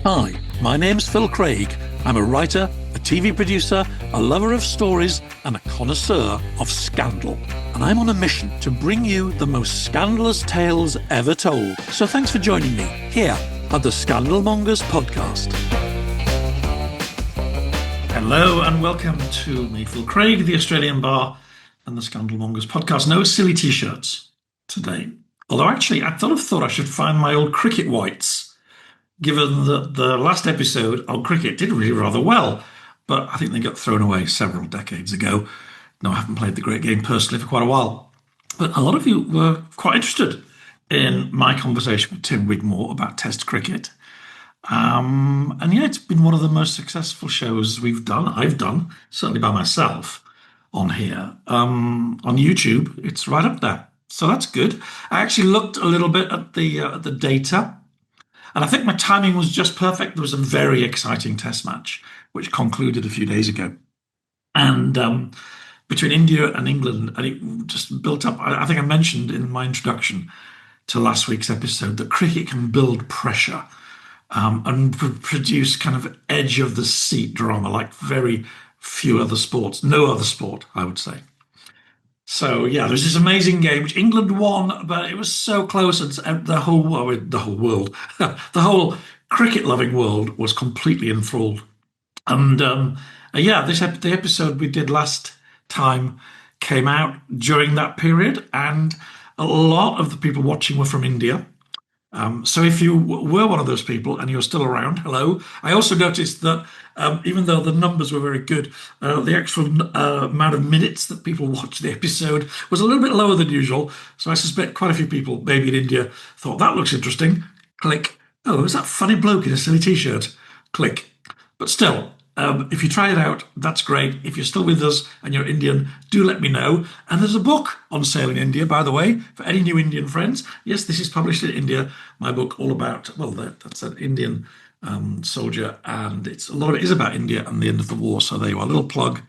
Hi, my name's Phil Craig. I'm a writer, a TV producer, a lover of stories, and a connoisseur of scandal. And I'm on a mission to bring you the most scandalous tales ever told. So thanks for joining me here at the Scandal Mongers podcast. Hello and welcome to me, Phil Craig, the Australian Bar and the Scandal Mongers podcast. No silly t-shirts today. Although actually I thought I should find my old cricket whites, given that the last episode on cricket did really rather well, but I think they got thrown away several decades ago. No, I haven't played the great game personally for quite a while. But a lot of you were quite interested in my conversation with Tim Wigmore about Test cricket. And yeah, it's been one of the most successful shows I've done, certainly by myself, on here. On YouTube, it's right up there. So that's good. I actually looked a little bit at the data, and I think my timing was just perfect. There was a very exciting test match, which concluded a few days ago. And between India and England, and it just built up. I think I mentioned in my introduction to last week's episode that cricket can build pressure and produce kind of edge of the seat drama like very few other sports, no other sport, I would say. So yeah, there was this amazing game which England won, but it was so close, and the whole world, the whole cricket-loving world was completely enthralled. And yeah, the episode we did last time came out during that period, and a lot of the people watching were from India. So if you were one of those people and you're still around, hello. I also noticed that even though the numbers were very good, the actual amount of minutes that people watched the episode was a little bit lower than usual. So I suspect quite a few people, maybe in India, thought that looks interesting. Click. Oh, is that funny bloke in a silly t-shirt? Click. But still, if you try it out, that's great. If you're still with us and you're Indian, do let me know. And there's a book on sale in India, by the way, for any new Indian friends. Yes, this is published in India. My book all about, well, that's an Indian soldier, and a lot of it is about India and the end of the war. So there you are, a little plug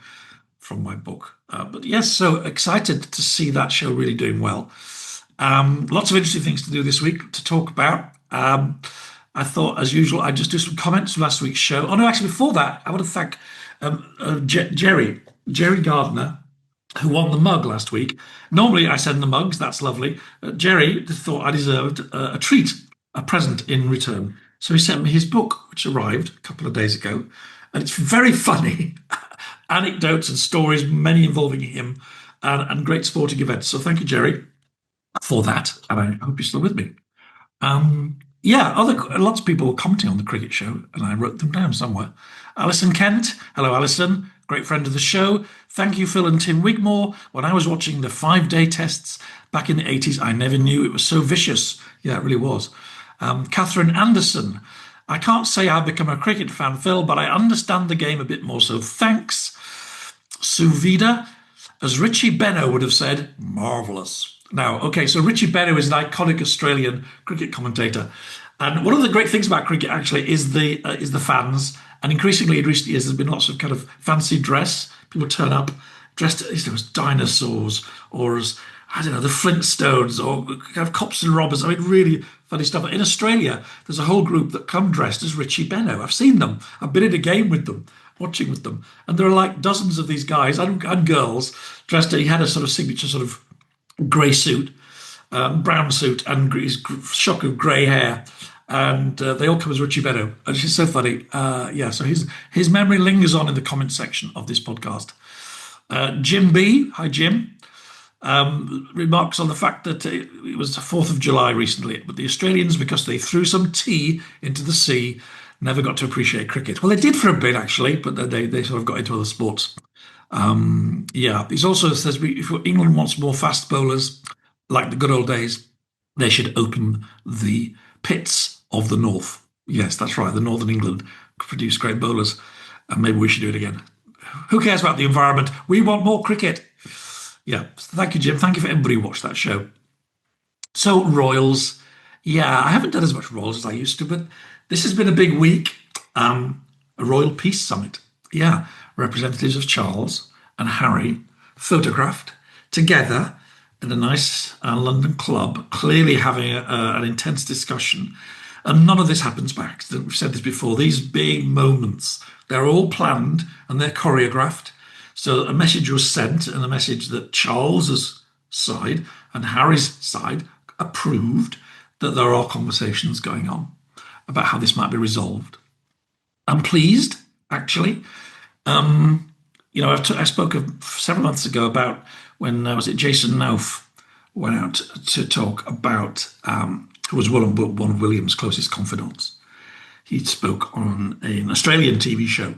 from my book. But yes, so excited to see that show really doing well. Lots of interesting things to do this week to talk about. I thought, as usual, I'd just do some comments from last week's show. Oh, no, actually, before that, I want to thank Jerry Gardner, who won the mug last week. Normally, I send the mugs. That's lovely. Jerry thought I deserved a treat, a present in return. So he sent me his book, which arrived a couple of days ago. And it's very funny. Anecdotes and stories, many involving him, and great sporting events. So thank you, Jerry, for that. And I hope you're still with me. Yeah, lots of people were commenting on the cricket show, and I wrote them down somewhere. Alison Kent, hello Alison, great friend of the show. Thank you, Phil and Tim Wigmore. When I was watching the 5-day tests back in the 80s, I never knew it was so vicious. Yeah, it really was. Catherine Anderson, I can't say I've become a cricket fan, Phil, but I understand the game a bit more, so thanks. Suvida, as Richie Benaud would have said, marvellous. Now, okay, so Richie Benaud is an iconic Australian cricket commentator. And one of the great things about cricket, actually, is the fans. And increasingly in recent years, there's been lots of kind of fancy dress. People turn up dressed as dinosaurs or as, I don't know, the Flintstones or kind of cops and robbers. I mean, really funny stuff. In Australia, there's a whole group that come dressed as Richie Benaud. I've seen them. I've been in a game with them, watching with them. And there are like dozens of these guys and girls dressed. He had a sort of signature sort of grey suit, brown suit, and his shock of grey hair, and they all come as Richie Benaud, and it's so funny. Yeah, so his memory lingers on in the comment section of this podcast. Jim B, hi Jim, remarks on the fact that it was the 4th of July recently, but the Australians, because they threw some tea into the sea, never got to appreciate cricket. Well, they did for a bit actually, but then they sort of got into other sports. Yeah, he also says if England wants more fast bowlers like the good old days, they should open the pits of the north. Yes, that's right. The northern England produce great bowlers, and maybe we should do it again. Who cares about the environment? We want more cricket. Yeah, thank you, Jim. Thank you for everybody who watched that show. So Royals, yeah, I haven't done as much Royals as I used to, but this has been a big week. A Royal Peace Summit. Yeah, representatives of Charles and Harry photographed together in a nice London club, clearly having an intense discussion And none of this happens by accident. We've said this before. These big moments, they're all planned and they're choreographed. So a message was sent, and a message that Charles's side and Harry's side approved, that there are conversations going on about how this might be resolved. I'm pleased, actually. I spoke several months ago about when was it Jason Nauf went out to talk about who was one of William's closest confidants. He spoke on an Australian TV show,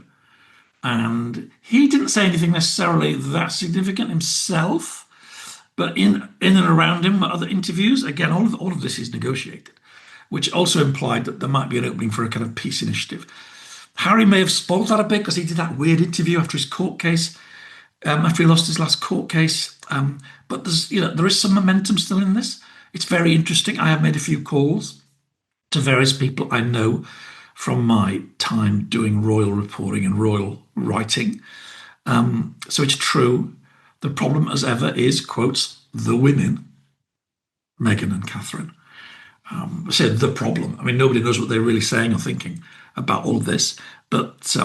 and he didn't say anything necessarily that significant himself, but in and around him, other interviews, again, all of this is negotiated, which also implied that there might be an opening for a kind of peace initiative. Harry may have spoiled that a bit because he did that weird interview after his court case, after he lost his last court case. But there is some momentum still in this. It's very interesting. I have made a few calls to various people I know from my time doing royal reporting and royal writing. So it's true. The problem, as ever, is, quotes, the women, Meghan and Catherine. I said the problem. I mean, nobody knows what they're really saying or thinking about all of this. But,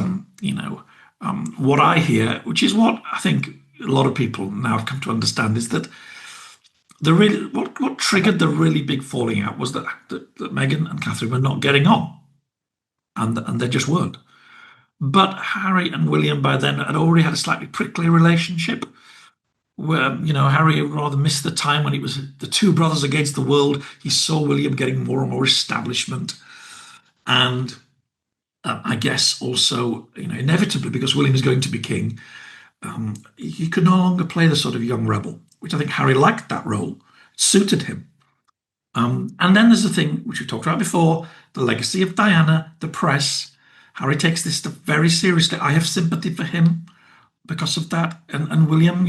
what I hear, which is what I think a lot of people now have come to understand, is that what triggered the really big falling out was that Meghan and Catherine were not getting on. And they just weren't. But Harry and William by then had already had a slightly prickly relationship where, Harry rather missed the time when it was the two brothers against the world. He saw William getting more and more establishment. And I guess also, inevitably, because William is going to be king, he could no longer play the sort of young rebel, which I think Harry liked that role. It suited him. And then there's the thing which we talked about before, the legacy of Diana, the press. Harry takes this stuff very seriously. I have sympathy for him because of that. And William,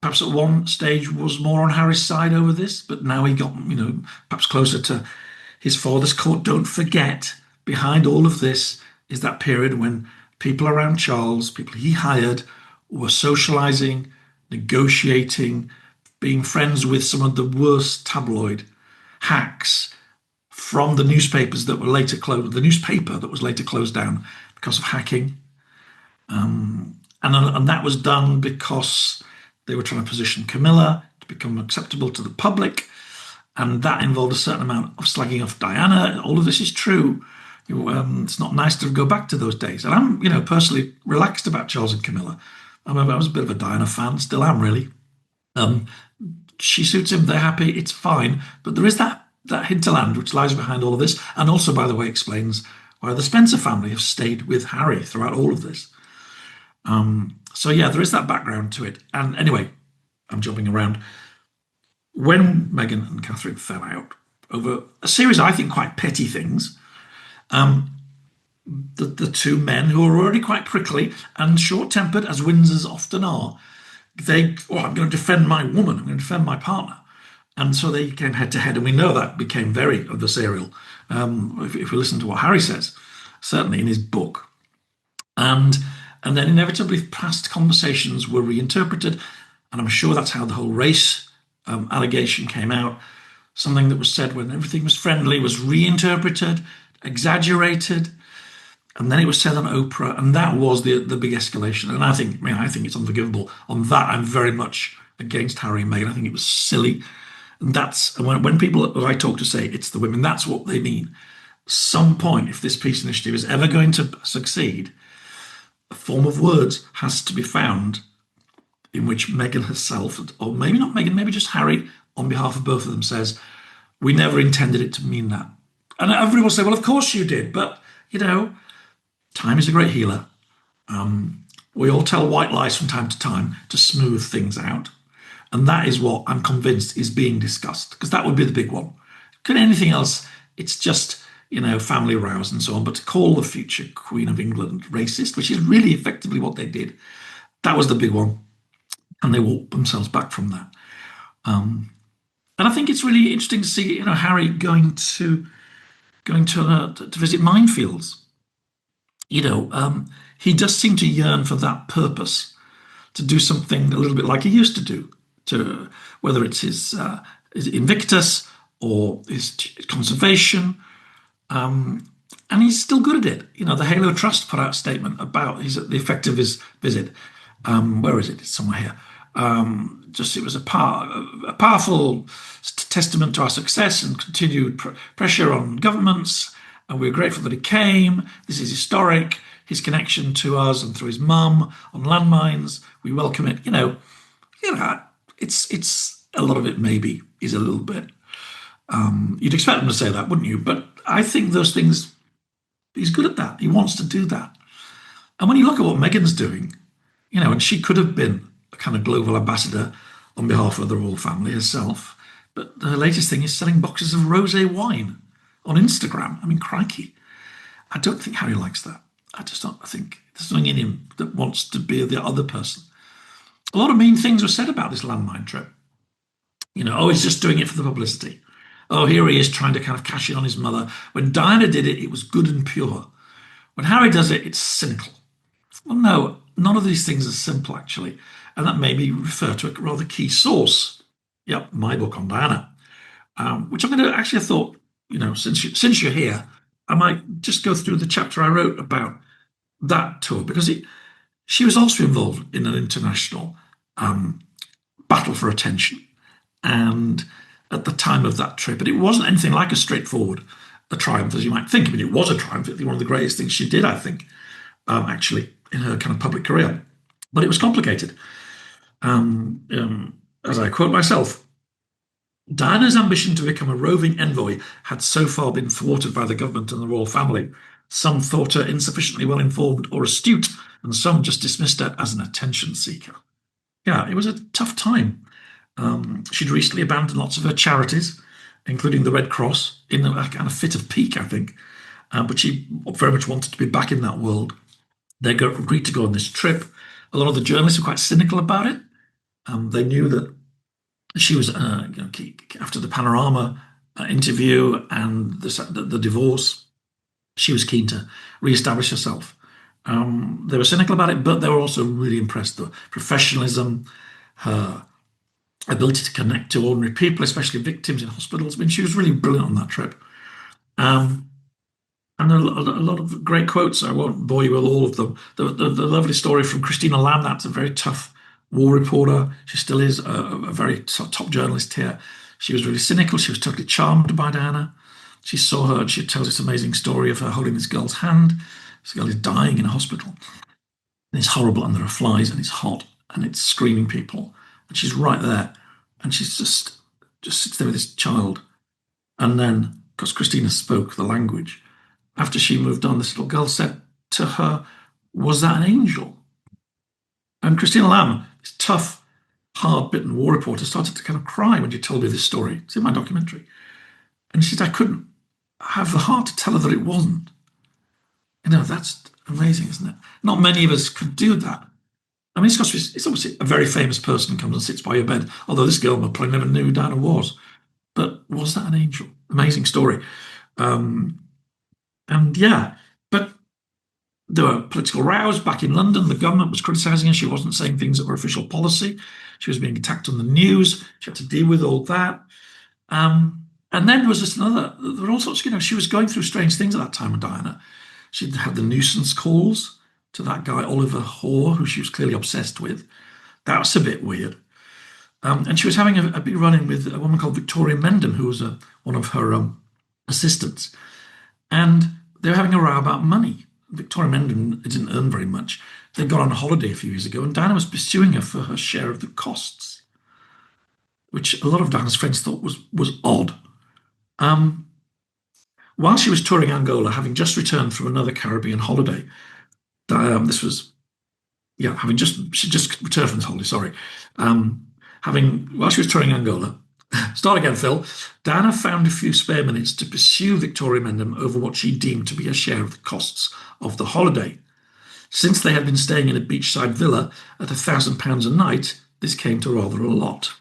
perhaps at one stage was more on Harry's side over this, but now he got, perhaps closer to his father's court. Don't forget, behind all of this is that period when people around Charles, people he hired, were socializing, negotiating, being friends with some of the worst tabloid hacks from the newspapers that were later closed, the newspaper that was later closed down because of hacking. And that was done because they were trying to position Camilla to become acceptable to the public. And that involved a certain amount of slagging off Diana. All of this is true. It's not nice to go back to those days. And I'm, personally relaxed about Charles and Camilla. I was a bit of a Diana fan, still am really. She suits him, they're happy, it's fine. But there is that hinterland which lies behind all of this, and also, by the way, explains why the Spencer family have stayed with Harry throughout all of this. So yeah, there is that background to it. And anyway, I'm jumping around. When Meghan and Catherine fell out over a series of, I think, quite petty things, the two men who are already quite prickly and short-tempered, as Windsors often are, I'm going to defend my woman, I'm going to defend my partner. And so they came head to head, and we know that became very adversarial. If we listen to what Harry says, certainly in his book. And then inevitably past conversations were reinterpreted, and I'm sure that's how the whole race allegation came out. Something that was said when everything was friendly was reinterpreted, exaggerated, and then it was said on Oprah, and that was the big escalation. And I think it's unforgivable. On that, I'm very much against Harry and Meghan. I think it was silly. And that's when people that I talk to say it's the women, that's what they mean. Some point, if this peace initiative is ever going to succeed, a form of words has to be found in which Meghan herself, or maybe not Meghan, maybe just Harry, on behalf of both of them, says, we never intended it to mean that. And everyone will say, well, of course you did. But, time is a great healer. We all tell white lies from time to time to smooth things out. And that is what I'm convinced is being discussed, because that would be the big one. Could anything else, it's just, family rows and so on. But to call the future Queen of England racist, which is really effectively what they did, that was the big one. And they walked themselves back from that. And I think it's really interesting to see, Harry going to visit minefields. He does seem to yearn for that purpose, to do something a little bit like he used to do, whether it's his Invictus or his conservation. And he's still good at it. The Halo Trust put out a statement about the effect of his visit. Where is it? It's somewhere here. Just it was a powerful testament to our success and continued pressure on governments. And we're grateful that he came. This is historic. His connection to us and through his mum on landmines. We welcome it. It's a lot of it. Maybe is a little bit. You'd expect them to say that, wouldn't you? But I think those things. He's good at that. He wants to do that. And when you look at what Meghan's doing, and she could have been a kind of global ambassador on behalf of the royal family herself. But her latest thing is selling boxes of rosé wine on Instagram. I mean, crikey. I don't think Harry likes that. I just don't. I think there's something in him that wants to be the other person. A lot of mean things were said about this landmine trip. Oh, he's just doing it for the publicity. Oh, here he is trying to kind of cash in on his mother. When Diana did it, it was good and pure. When Harry does it, it's cynical. Well, no, none of these things are simple, actually. And that made me refer to a rather key source. Yep, my book on Diana, which I'm going to actually, I thought, since you're here, I might just go through the chapter I wrote about that tour, because she was also involved in an international battle for attention. And at the time of that trip, and it wasn't anything like as straightforward a triumph as you might think. I mean, it was a triumph. It's one of the greatest things she did, I think, actually, in her kind of public career. But it was complicated. As I quote myself, Diana's ambition to become a roving envoy had so far been thwarted by the government and the royal family. Some thought her insufficiently well informed or astute, and some just dismissed her as an attention seeker. Yeah, it was a tough time. She'd recently abandoned lots of her charities, including the Red Cross, in a kind of fit of pique, I think. But she very much wanted to be back in that world. They agreed to go on this trip. A lot of the journalists were quite cynical about it. They knew that she was, after the Panorama interview and the divorce, she was keen to re-establish herself. They were cynical about it, but they were also really impressed. The professionalism, her ability to connect to ordinary people, especially victims in hospitals. I mean, she was really brilliant on that trip. And a lot of great quotes. I won't bore you with all of them. The lovely story from Christina Lamb, that's a very tough war reporter. She still is a very top journalist here. She was really cynical. She was totally charmed by Diana. She saw her, and she tells this amazing story of her holding this girl's hand. This girl is dying in a hospital. And it's horrible, and there are flies, and it's hot, and it's screaming people. And she's right there. And she's just sits there with this child. And then, because Christina spoke the language, after she moved on, this little girl said to her, "Was that an angel?" And Christina Lamb, this tough, hard-bitten war reporter, started to kind of cry when she told me this story. It's in my documentary. And she said, I couldn't have the heart to tell her that it wasn't. That's amazing, isn't it? Not many of us could do that. I mean, it's obviously a very famous person comes and sits by your bed, although this girl probably never knew who Diana was. But was that an angel? Amazing story. And yeah, but there were political rows back in London. The government was criticising her. She wasn't saying things that were official policy. She was being attacked on the news. She had to deal with all that. And then there was just there were all sorts, she was going through strange things at that time with Diana. She'd had the nuisance calls to that guy, Oliver Hoare, who she was clearly obsessed with. That was a bit weird. And she was having a big run-in with a woman called Victoria Mendham, who was one of her assistants. And they were having a row about money. Victoria Mendham didn't earn very much. They got on holiday a few years ago, and Diana was pursuing her for her share of the costs, which a lot of Diana's friends thought was odd. While she was touring Angola, having just returned from another Caribbean holiday, she just returned from this holiday, sorry. While she was touring Angola, start again, Phil, Diana found a few spare minutes to pursue Victoria Mendham over what she deemed to be a share of the costs of the holiday. Since they had been staying in a beachside villa at £1,000 a night, this came to rather a lot.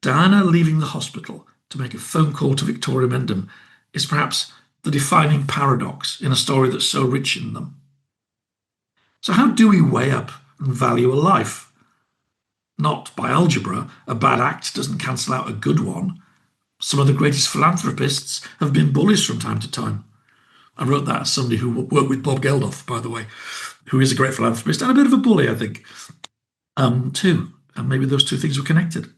Diana leaving the hospital to make a phone call to Victoria Mendham is perhaps the defining paradox in a story that's so rich in them. So how do we weigh up and value a life? Not by algebra. A bad act doesn't cancel out a good one. Some of the greatest philanthropists have been bullies from time to time. I wrote that as somebody who worked with Bob Geldof, by the way, who is a great philanthropist and a bit of a bully, I think, too. And maybe those two things were connected.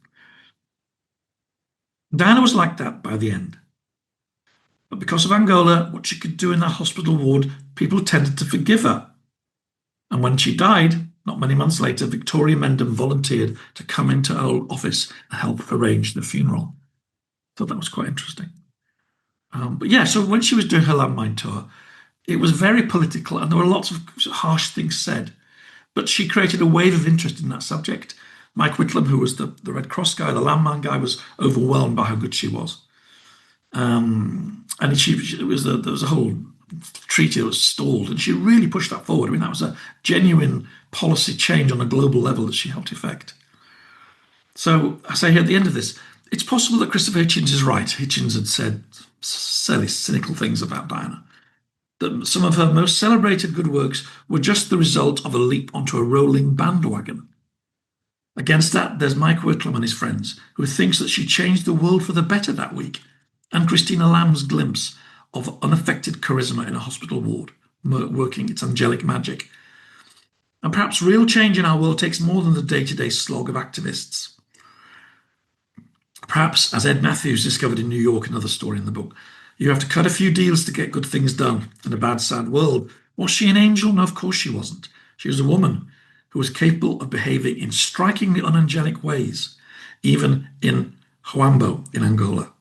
Diana was like that by the end. But because of Angola, what she could do in that hospital ward, people tended to forgive her. And when she died, not many months later, Victoria Mendham volunteered to come into her office and help arrange the funeral. Thought that was quite interesting. But yeah, so when she was doing her landmine tour, it was very political and there were lots of harsh things said. But she created a wave of interest in that subject. Mike Whitlam, who was the Red Cross guy, the landmine guy, was overwhelmed by how good she was. And there was a whole treaty that was stalled, and she really pushed that forward. I mean, that was a genuine policy change on a global level that she helped effect. So I say here at the end of this, it's possible that Christopher Hitchens is right. Hitchens had said fairly cynical things about Diana, that some of her most celebrated good works were just the result of a leap onto a rolling bandwagon. Against that, there's Mike Whitlam and his friends, who thinks that she changed the world for the better that week, and Christina Lamb's glimpse of unaffected charisma in a hospital ward, working its angelic magic. And perhaps real change in our world takes more than the day-to-day slog of activists. Perhaps, as Ed Matthews discovered in New York, another story in the book, you have to cut a few deals to get good things done in a bad, sad world. Was she an angel? No, of course she wasn't. She was a woman who was capable of behaving in strikingly unangelic ways, even in Huambo in Angola.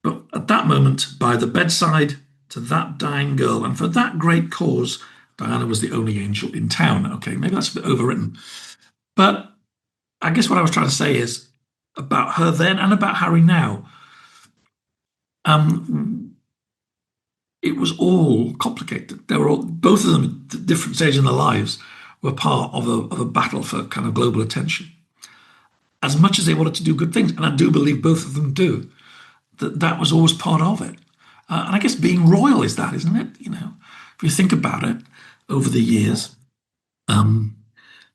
But at that moment, by the bedside to that dying girl, and for that great cause, Diana was the only angel in town. Okay, maybe that's a bit overwritten. But I guess what I was trying to say is about her then and about Harry now. It was all complicated. They were all, both of them at different stages in their lives were part of a battle for kind of global attention. As much as they wanted to do good things, and I do believe both of them do, that was always part of it. And I guess being royal is that, isn't it? You know, if you think about it over the years,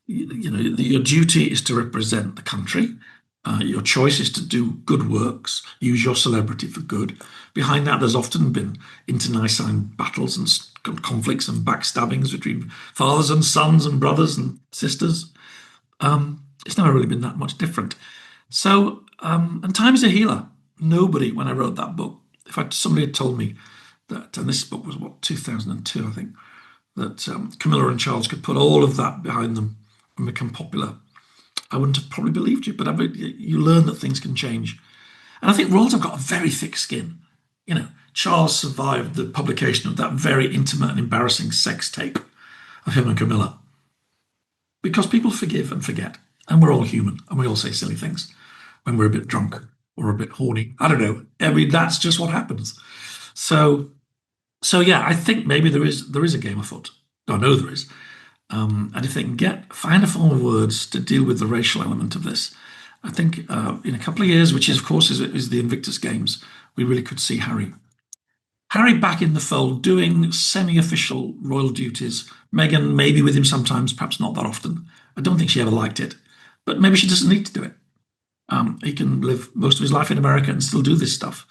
your duty is to represent the country. Your choice is to do good works, use your celebrity for good. Behind that, there's often been internecine battles and conflicts and backstabbings between fathers and sons and brothers and sisters. It's never really been that much different. So, and time is a healer. Nobody, when I wrote that book, somebody had told me that, and this book was 2002, I think, that Camilla and Charles could put all of that behind them and become popular, I wouldn't have probably believed you. But you learn that things can change. And I think royals have got a very thick skin. You know, Charles survived the publication of that very intimate and embarrassing sex tape of him and Camilla. Because people forgive and forget. And we're all human. And we all say silly things when we're a bit drunk or a bit horny. I don't know. I mean, that's just what happens. So yeah, I think maybe there is a game afoot. I know there is. And if they can find a form of words to deal with the racial element of this, I think in a couple of years, which is of course is the Invictus Games, we really could see Harry back in the fold, doing semi-official royal duties. Meghan maybe with him sometimes, perhaps not that often. I don't think she ever liked it, but maybe she doesn't need to do it. He can live most of his life in America and still do this stuff.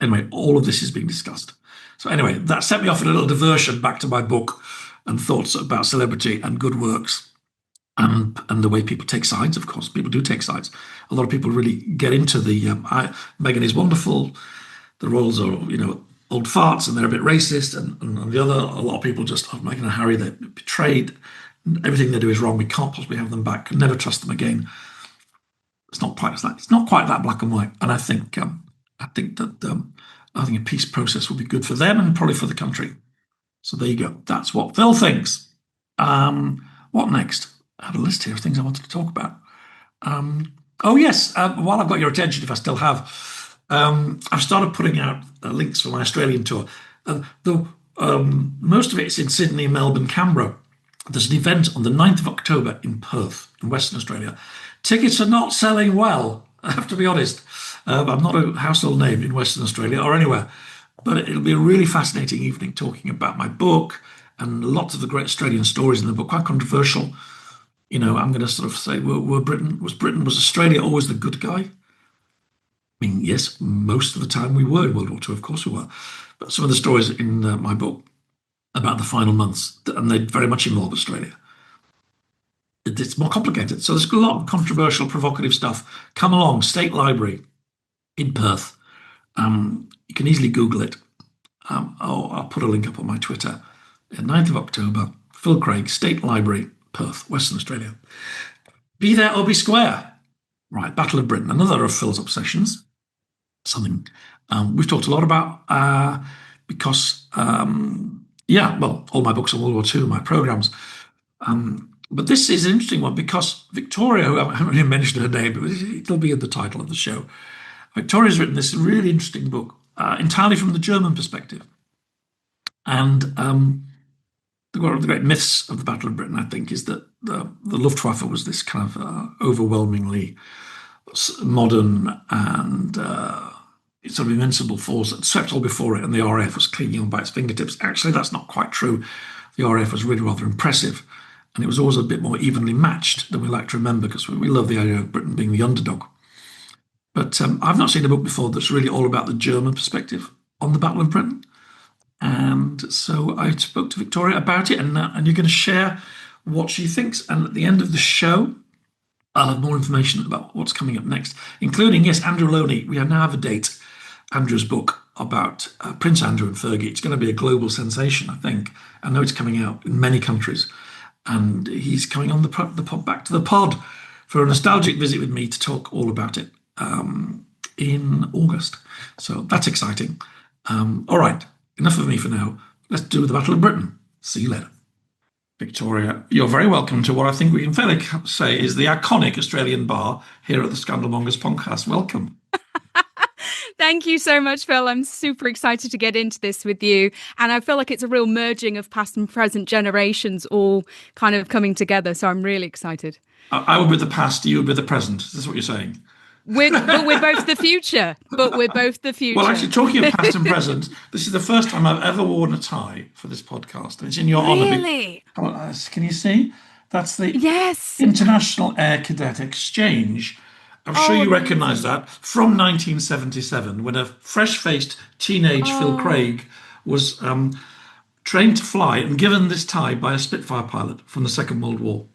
Anyway, all of this is being discussed. So anyway, that set me off on a little diversion back to my book and thoughts about celebrity and good works and the way people take sides. Of course, people do take sides. A lot of people really get into the Meghan is wonderful. The royals are, old farts and they're a bit racist. And on the other, a lot of people just, Meghan and Harry, they're betrayed. Everything they do is wrong. We can't possibly have them back. Can never trust them again. It's not quite that. It's not quite that black and white. And I think a peace process will be good for them and probably for the country. So there you go. That's what Phil thinks. What next? I have a list here of things I wanted to talk about. While I've got your attention, if I still have, I've started putting out links for my Australian tour. Most of it's in Sydney, Melbourne, Canberra. There's an event on the 9th of October in Perth, in Western Australia. Tickets are not selling well, I have to be honest. I'm not a household name in Western Australia or anywhere, but it'll be a really fascinating evening talking about my book and lots of the great Australian stories in the book, quite controversial. I'm going to sort of say, was Australia always the good guy? I mean, yes, most of the time we were in World War II, of course we were. But some of the stories in my book about the final months, and they very much involve Australia. It's more complicated. So there's a lot of controversial, provocative stuff. Come along, State Library in Perth. You can easily Google it. I'll put a link up on my Twitter. 9th of October, Phil Craig, State Library, Perth, Western Australia. Be there or be square. Right, Battle of Britain, another of Phil's obsessions. Something we've talked a lot about because, yeah, well, all my books on World War II, my programs. But this is an interesting one because Victoria, who I haven't really mentioned her name, but it'll be in the title of the show. Victoria's written this really interesting book entirely from the German perspective. And one of the great myths of the Battle of Britain, I think, is that the Luftwaffe was this kind of overwhelmingly modern and sort of invincible force that swept all before it, and the RAF was clinging on by its fingertips. Actually, that's not quite true. The RAF was really rather impressive, and it was always a bit more evenly matched than we like to remember because we love the idea of Britain being the underdog. But I've not seen a book before that's really all about the German perspective on the Battle of Britain. And so I spoke to Victoria about it, and you're going to share what she thinks. And at the end of the show, I'll have more information about what's coming up next, including, yes, Andrew Loney. We now have a date. Andrew's book about Prince Andrew and Fergie. It's going to be a global sensation, I think. I know it's coming out in many countries. And he's coming on the pod, back to the pod for a nostalgic visit with me to talk all about it in August. So that's exciting. All right, enough of me for now. Let's do the Battle of Britain. See you later. Victoria, you're very welcome to what I think we can fairly say is the iconic Australian bar here at the Scandalmongers podcast. Welcome. Thank you so much, Phil. I'm super excited to get into this with you. And I feel like it's a real merging of past and present generations all kind of coming together. So I'm really excited. I would be the past, you would be the present. Is this what you're saying? But we're both the future. But we're both the future. Well, actually, talking of past and present, this is the first time I've ever worn a tie for this podcast. And it's in your honour. Really? Can you see? That's the International Air Cadet Exchange. I'm sure you recognise that from 1977, when a fresh-faced teenage Phil Craig was trained to fly and given this tie by a Spitfire pilot from the Second World War.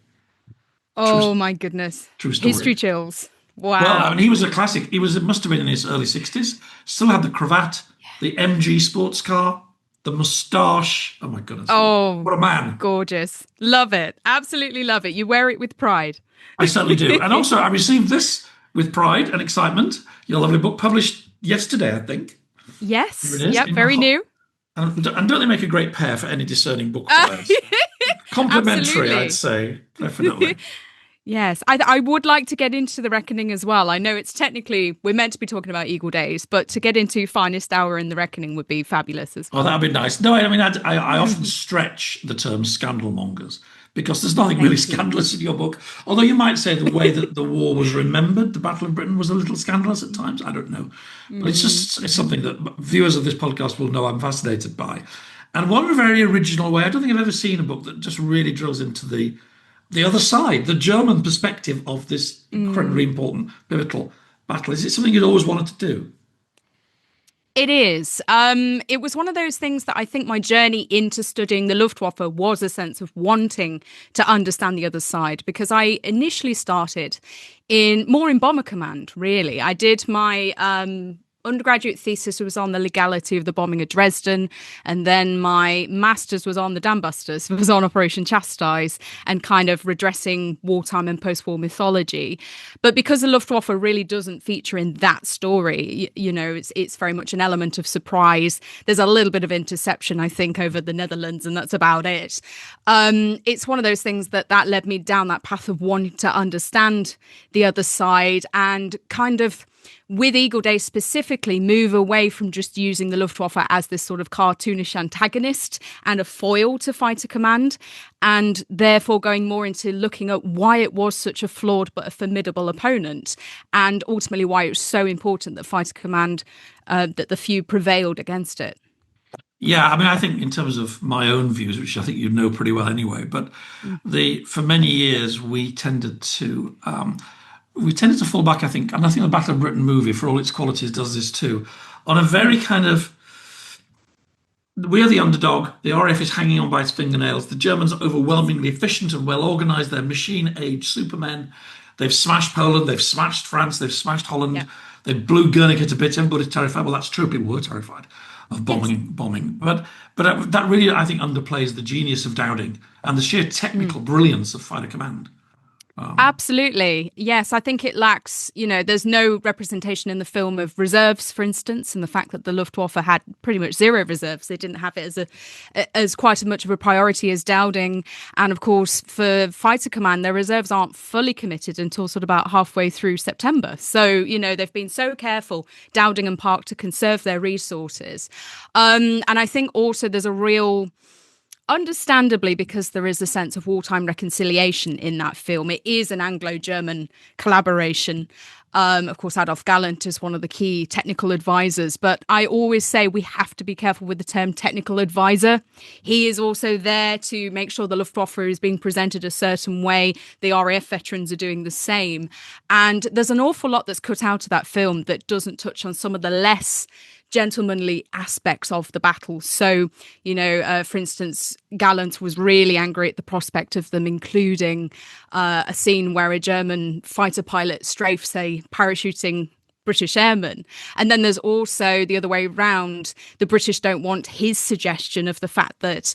Oh, my goodness. True story. History chills. Wow. Well, I mean, he was a classic. It must have been in his early 60s. Still had the cravat, the MG sports car, the moustache. Oh, my goodness. Oh, what a man. Gorgeous. Love it. Absolutely love it. You wear it with pride. I certainly do. And also, I received this with pride and excitement. Your lovely book published yesterday, I think. Yes. Yep. Very new. And don't they make a great pair for any discerning book buyers? Complimentary, I'd say. Definitely. Yes, I would like to get into The Reckoning as well. I know it's technically, we're meant to be talking about Eagle Days, but to get into Finest Hour and The Reckoning would be fabulous as well. Oh, that'd be nice. No, I mean, I often stretch the term scandalmongers because there's nothing really scandalous in your book. Although you might say the way that the war was remembered, the Battle of Britain, was a little scandalous at times. I don't know. But it's something that viewers of this podcast will know I'm fascinated by. And one very original way, I don't think I've ever seen a book that just really drills into the other side, the German perspective of this incredibly important, pivotal battle. Is it something you'd always wanted to do? It is. It was one of those things that I think my journey into studying the Luftwaffe was a sense of wanting to understand the other side, because I initially started more in Bomber Command, really. I did my undergraduate thesis was on the legality of the bombing of Dresden, and then my master's was on the Dam Busters, was on Operation Chastise and kind of redressing wartime and post-war mythology. But because the Luftwaffe really doesn't feature in that story, it's very much an element of surprise. There's a little bit of interception, I think, over the Netherlands, and that's about it. It's one of those things that led me down that path of wanting to understand the other side and kind of, with Eagle Day specifically, move away from just using the Luftwaffe as this sort of cartoonish antagonist and a foil to Fighter Command, and therefore going more into looking at why it was such a flawed but a formidable opponent, and ultimately why it was so important that Fighter Command, that the few prevailed against it. Yeah, I mean, I think in terms of my own views, which I think you know pretty well anyway, but for many years we tended to we tended to fall back, I think, and I think the Battle of Britain movie, for all its qualities, does this too, on a very kind of, we are the underdog. The RAF is hanging on by its fingernails. The Germans are overwhelmingly efficient and well organized. They're machine-age supermen. They've smashed Poland. They've smashed France. They've smashed Holland. Yeah. They blew Guernica to bits. Everybody's terrified. Well, that's true. People were terrified of bombing. But that really, I think, underplays the genius of Dowding and the sheer technical brilliance of Fighter Command. Absolutely. Yes, I think it lacks, there's no representation in the film of reserves, for instance, and the fact that the Luftwaffe had pretty much zero reserves. They didn't have it as quite as much of a priority as Dowding. And of course, for Fighter Command, their reserves aren't fully committed until sort of about halfway through September. So, they've been so careful, Dowding and Park, to conserve their resources. And I think also there's a real... Understandably, because there is a sense of wartime reconciliation in that film. It is an Anglo-German collaboration. Of course, Adolf Galland is one of the key technical advisors, but I always say we have to be careful with the term technical advisor. He is also there to make sure the Luftwaffe is being presented a certain way. The RAF veterans are doing the same. And there's an awful lot that's cut out of that film that doesn't touch on some of the less gentlemanly aspects of the battle. So, for instance, Gallant was really angry at the prospect of them including a scene where a German fighter pilot strafes a parachuting British airmen. And then there's also the other way round. The British don't want his suggestion of the fact that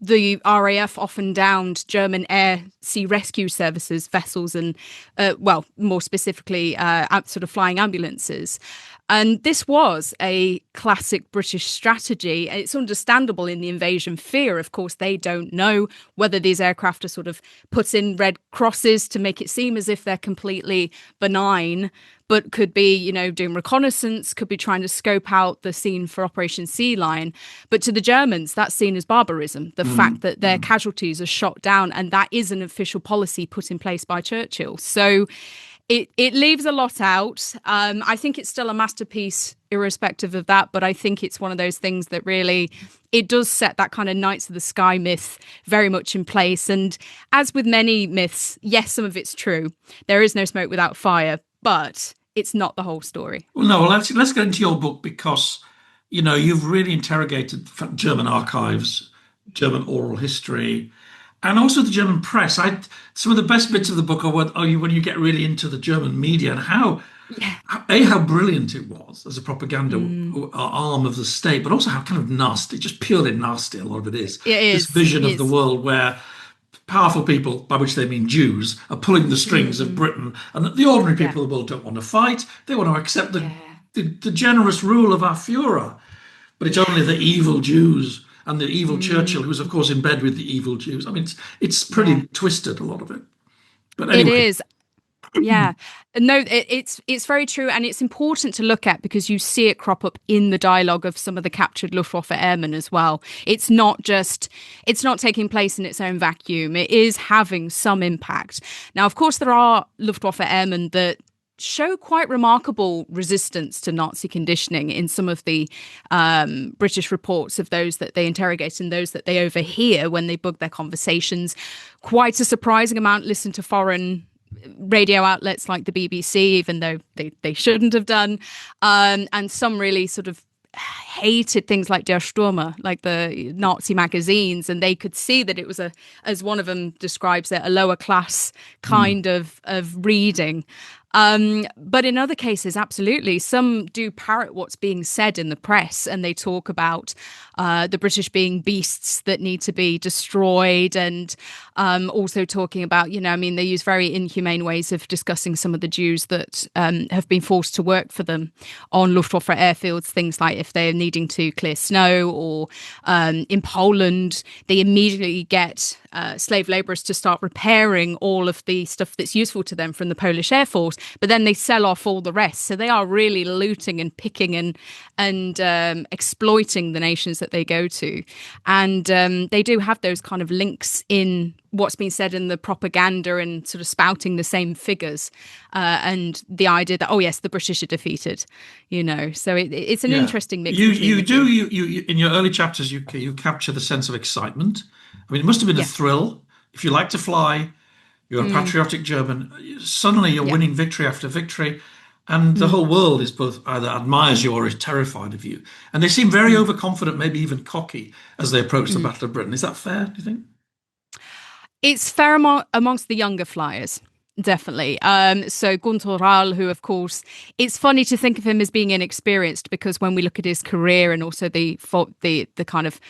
the RAF often downed German air sea rescue services vessels and, more specifically, sort of flying ambulances. And this was a classic British strategy. It's understandable in the invasion fear. Of course, they don't know whether these aircraft are sort of put in red crosses to make it seem as if they're completely benign, but could be, doing reconnaissance, could be trying to scope out the scene for Operation Sea Lion. But to the Germans, that's seen as barbarism, the fact that their casualties are shot down. And that is an official policy put in place by Churchill. So it leaves a lot out. I think it's still a masterpiece irrespective of that, but I think it's one of those things that really, it does set that kind of Knights of the Sky myth very much in place. And as with many myths, yes, some of it's true. There is no smoke without fire, but it's not the whole story. Well, no, let's get into your book because, you've really interrogated German archives, German oral history, and also the German press. Some of the best bits of the book are when you get really into the German media and how brilliant it was as a propaganda arm of the state, but also how kind of nasty, just purely nasty a lot of it is. This vision of the world where powerful people, by which they mean Jews, are pulling the strings of Britain, and that the ordinary people of the world don't want to fight. They want to accept the generous rule of our Führer. But it's only the evil Jews and the evil Churchill, who's, of course, in bed with the evil Jews. I mean, it's pretty twisted, a lot of it. But anyway. It is. Yeah. No, it's very true. And it's important to look at because you see it crop up in the dialogue of some of the captured Luftwaffe airmen as well. It's not taking place in its own vacuum. It is having some impact. Now, of course, there are Luftwaffe airmen that show quite remarkable resistance to Nazi conditioning in some of the British reports of those that they interrogate and those that they overhear when they bug their conversations. Quite a surprising amount listen to foreign radio outlets like the BBC, even though they shouldn't have done. And some really sort of hated things like Der Stürmer, like the Nazi magazines, and they could see that it was as one of them describes it, a lower class kind of reading. But in other cases, absolutely, some do parrot what's being said in the press, and they talk about the British being beasts that need to be destroyed, and also talking about, they use very inhumane ways of discussing some of the Jews that have been forced to work for them on Luftwaffe airfields, things like if they're needing to clear snow, or in Poland, they immediately get slave laborers to start repairing all of the stuff that's useful to them from the Polish Air Force, but then they sell off all the rest. So they are really looting and picking and exploiting the nations that they go to. And they do have those kind of links in what's been said in the propaganda and sort of spouting the same figures, and the idea that, oh yes, the British are defeated, so it's an interesting mix. You in your early chapters you capture the sense of excitement. I mean, it must have been a thrill if you like to fly. You're a patriotic German. Suddenly you're winning victory after victory. And the whole world is both either admires you or is terrified of you. And they seem very overconfident, maybe even cocky, as they approach the Battle of Britain. Is that fair, do you think? It's fair amongst the younger flyers. Definitely. So Gunter Rahl, who, of course, it's funny to think of him as being inexperienced because when we look at his career and also the kind of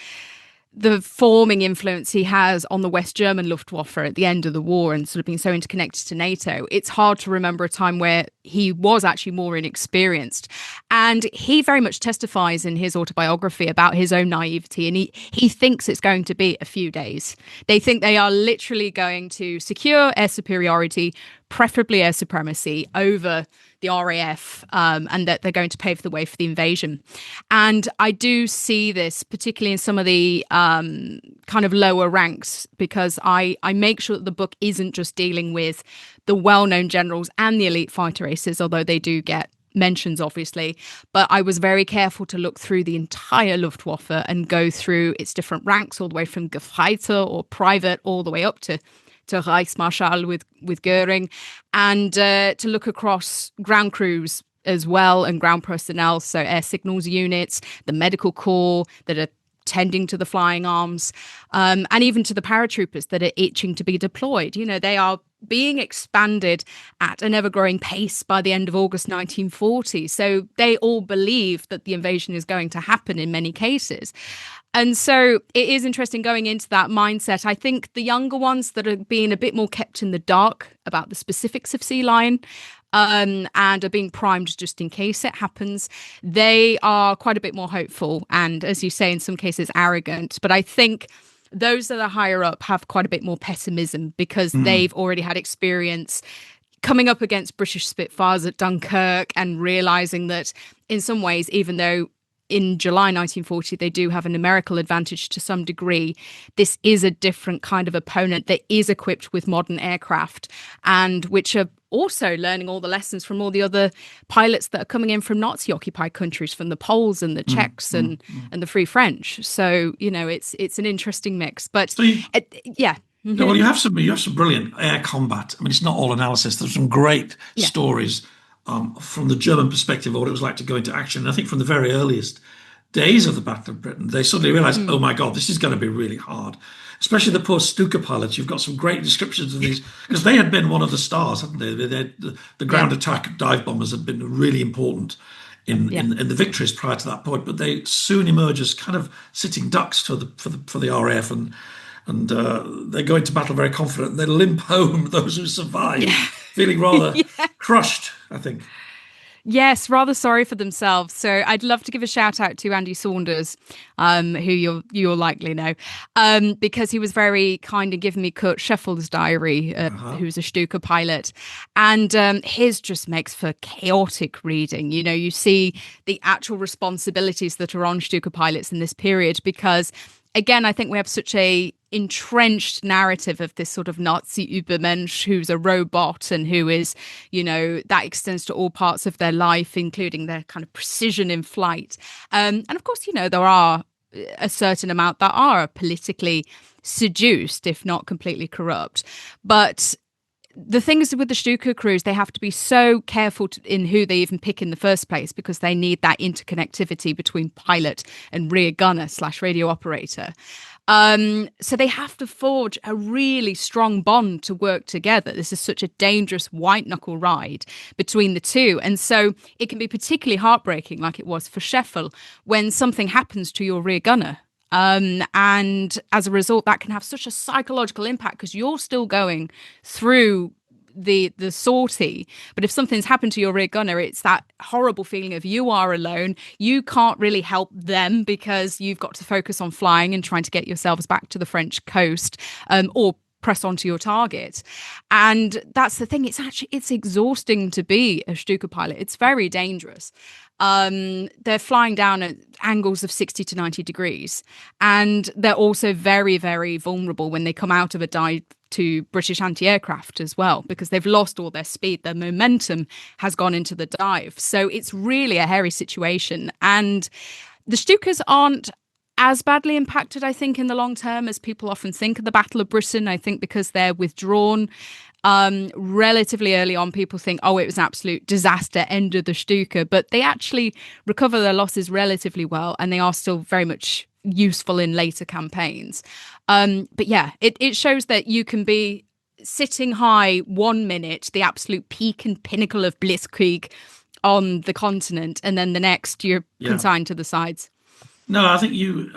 the forming influence he has on the West German Luftwaffe at the end of the war and sort of being so interconnected to NATO, it's hard to remember a time where he was actually more inexperienced. And he very much testifies in his autobiography about his own naivety. And he thinks it's going to be a few days. They think they are literally going to secure air superiority, preferably air supremacy, over the RAF, and that they're going to pave the way for the invasion. And I do see this particularly in some of the kind of lower ranks, because I make sure that the book isn't just dealing with the well-known generals and the elite fighter aces, although they do get mentions, obviously. But I was very careful to look through the entire Luftwaffe and go through its different ranks, all the way from Gefreiter or private all the way up to Reichsmarschall with Goering, and to look across ground crews as well and ground personnel, so air signals units, the medical corps that are tending to the flying arms, and even to the paratroopers that are itching to be deployed. You know, they are being expanded at an ever-growing pace by the end of August 1940. So they all believe that the invasion is going to happen in many cases. And so it is interesting going into that mindset. I think the younger ones that are being a bit more kept in the dark about the specifics of Sea Lion and are being primed just in case it happens, they are quite a bit more hopeful and, as you say, in some cases arrogant. But I think those that are higher up have quite a bit more pessimism because they've already had experience coming up against British Spitfires at Dunkirk and realizing that in some ways, even though in July 1940, they do have a numerical advantage to some degree, this is a different kind of opponent that is equipped with modern aircraft and which are also learning all the lessons from all the other pilots that are coming in from Nazi-occupied countries, from the Poles and the Czechs and the Free French. So, you know, it's an interesting mix. But So yeah. Yeah, well, you have some brilliant air combat. I mean, it's not all analysis. There's some great stories from the German perspective of what it was like to go into action. And I think from the very earliest days of the Battle of Britain, they suddenly realised, oh my God, this is going to be really hard. Especially the poor Stuka pilots. You've got some great descriptions of these because they had been one of the stars, hadn't they? The ground attack dive bombers had been really important in the victories prior to that point, but they soon emerge as kind of sitting ducks for the RAF and they go into battle very confident and they limp home, those who survive, feeling rather crushed, I think. Yes, rather sorry for themselves. So I'd love to give a shout out to Andy Saunders, who you'll likely know, because he was very kind in giving me Kurt Scheffel's diary, who's a Stuka pilot. And his just makes for chaotic reading. You know, you see the actual responsibilities that are on Stuka pilots in this period because, again, I think we have such a entrenched narrative of this sort of Nazi Übermensch who's a robot and who is, you know, that extends to all parts of their life, including their kind of precision in flight. And of course, you know, there are a certain amount that are politically seduced, if not completely corrupt. But the thing is with the Stuka crews, they have to be so careful in who they even pick in the first place because they need that interconnectivity between pilot and rear gunner / radio operator. So they have to forge a really strong bond to work together. This is such a dangerous white knuckle ride between the two. And so it can be particularly heartbreaking, like it was for Scheffel, when something happens to your rear gunner. And as a result, that can have such a psychological impact because you're still going through the sortie, but if something's happened to your rear gunner, it's that horrible feeling of you are alone. You can't really help them because you've got to focus on flying and trying to get yourselves back to the French coast, or press onto your target. And that's the thing, it's exhausting to be a Stuka pilot. It's very dangerous. They're flying down at angles of 60 to 90 degrees, and they're also very, very vulnerable when they come out of a dive to British anti-aircraft as well, because they've lost all their speed. Their momentum has gone into the dive. So it's really a hairy situation. And the Stukas aren't as badly impacted, I think, in the long term as people often think of the Battle of Britain. I think because they're withdrawn relatively early on, people think, oh, it was an absolute disaster, end of the Stuka, but they actually recover their losses relatively well, and they are still very much useful in later campaigns. But yeah, it shows that you can be sitting high 1 minute, the absolute peak and pinnacle of blitzkrieg on the continent, and then the next you're consigned to the sides. No, I think you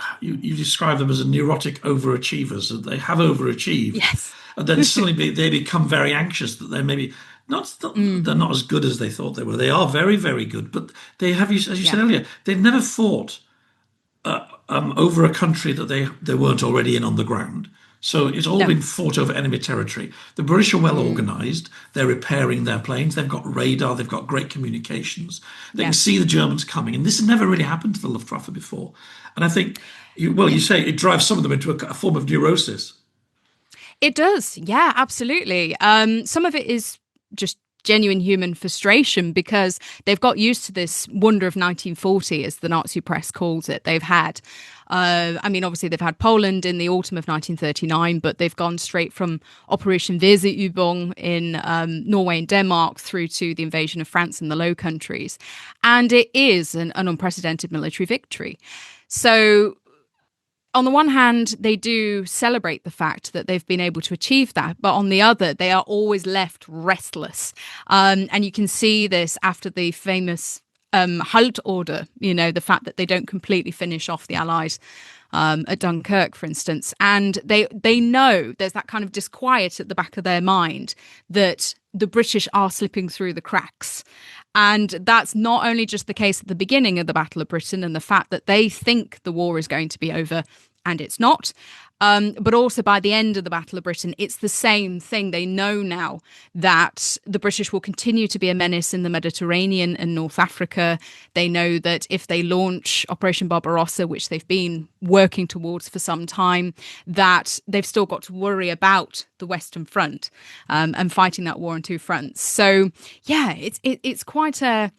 describe them as neurotic overachievers, that they have overachieved, Yes. and then suddenly they become very anxious that they're maybe they're not as good as they thought they were. They are very, very good, but they have, as you said earlier, they've never fought over a country that they weren't already in on the ground. So it's all been fought over enemy territory. The British are well organised. They're repairing their planes. They've got radar. They've got great communications. They can see the Germans coming. And this has never really happened to the Luftwaffe before. And I think, you say it drives some of them into a form of neurosis. It does. Yeah, absolutely. Some of it is just genuine human frustration because they've got used to this wonder of 1940, as the Nazi press calls it. They've had, I mean, obviously they've had Poland in the autumn of 1939, but they've gone straight from Operation Weserübung in Norway and Denmark through to the invasion of France in the Low Countries. And it is an unprecedented military victory. So on the one hand, they do celebrate the fact that they've been able to achieve that, but on the other, they are always left restless. And you can see this after the famous Halt order, the fact that they don't completely finish off the Allies at Dunkirk, for instance. And they know there's that kind of disquiet at the back of their mind that the British are slipping through the cracks. And that's not only just the case at the beginning of the Battle of Britain and the fact that they think the war is going to be over and it's not, but also by the end of the Battle of Britain, it's the same thing. They know now that the British will continue to be a menace in the Mediterranean and North Africa. They know that if they launch Operation Barbarossa, which they've been working towards for some time, that they've still got to worry about the Western Front and fighting that war on two fronts. So, yeah, it's quite a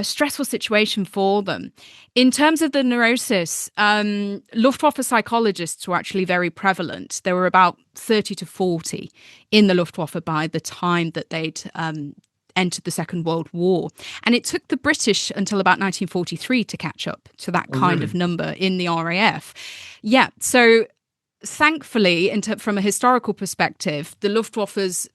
stressful situation for them. In terms of the neurosis, Luftwaffe psychologists were actually very prevalent. There were about 30 to 40 in the Luftwaffe by the time that they'd entered the Second World War. And it took the British until about 1943 to catch up to that kind of number in the RAF. Yeah, so thankfully, from a historical perspective, the Luftwaffe's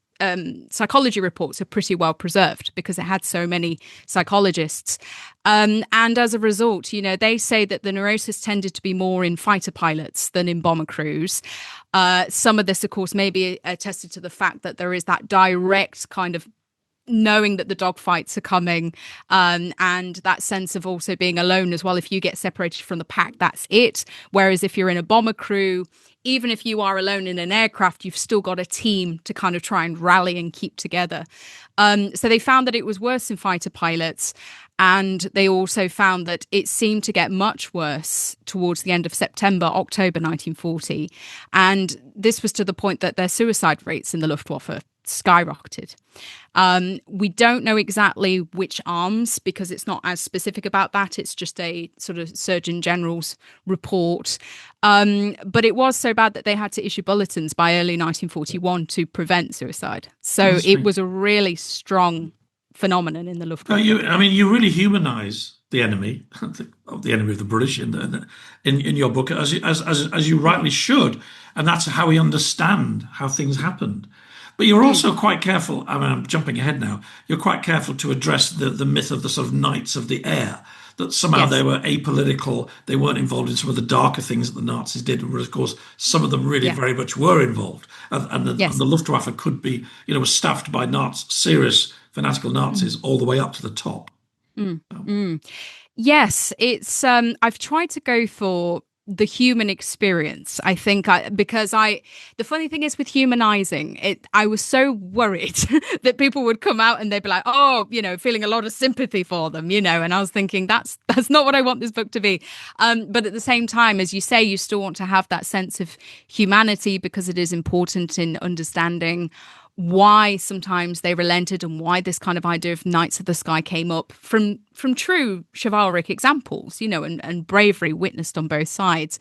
psychology reports are pretty well preserved because it had so many psychologists. And as a result, they say that the neurosis tended to be more in fighter pilots than in bomber crews. Some of this, of course, may be attested to the fact that there is that direct kind of knowing that the dogfights are coming, and that sense of also being alone as well. If you get separated from the pack, that's it. Whereas if you're in a bomber crew, even if you are alone in an aircraft, you've still got a team to kind of try and rally and keep together. So they found that it was worse in fighter pilots. And they also found that it seemed to get much worse towards the end of September, October 1940. And this was to the point that their suicide rates in the Luftwaffe skyrocketed. We don't know exactly which arms because it's not as specific about that. It's just a sort of Surgeon General's report. But it was so bad that they had to issue bulletins by early 1941 to prevent suicide. So it was a really strong phenomenon in the Luftwaffe. You really humanise the enemy, the enemy of the British in your book, as you rightly should, and that's how we understand how things happened. But you're also quite careful. I mean, I'm jumping ahead now. You're quite careful to address the myth of the sort of knights of the air, that somehow they were apolitical. They weren't involved in some of the darker things that the Nazis did. Whereas, of course, some of them really very much were involved. And the Luftwaffe could be, was staffed by serious fanatical Nazis all the way up to the top. Yes, it's. I've tried to go for the human experience, I think, because the funny thing is with humanizing it, I was so worried that people would come out and they'd be like, oh, feeling a lot of sympathy for them, and I was thinking that's not what I want this book to be. But at the same time, as you say, you still want to have that sense of humanity because it is important in understanding why sometimes they relented and why this kind of idea of Knights of the Sky came up from true chivalric examples, and bravery witnessed on both sides.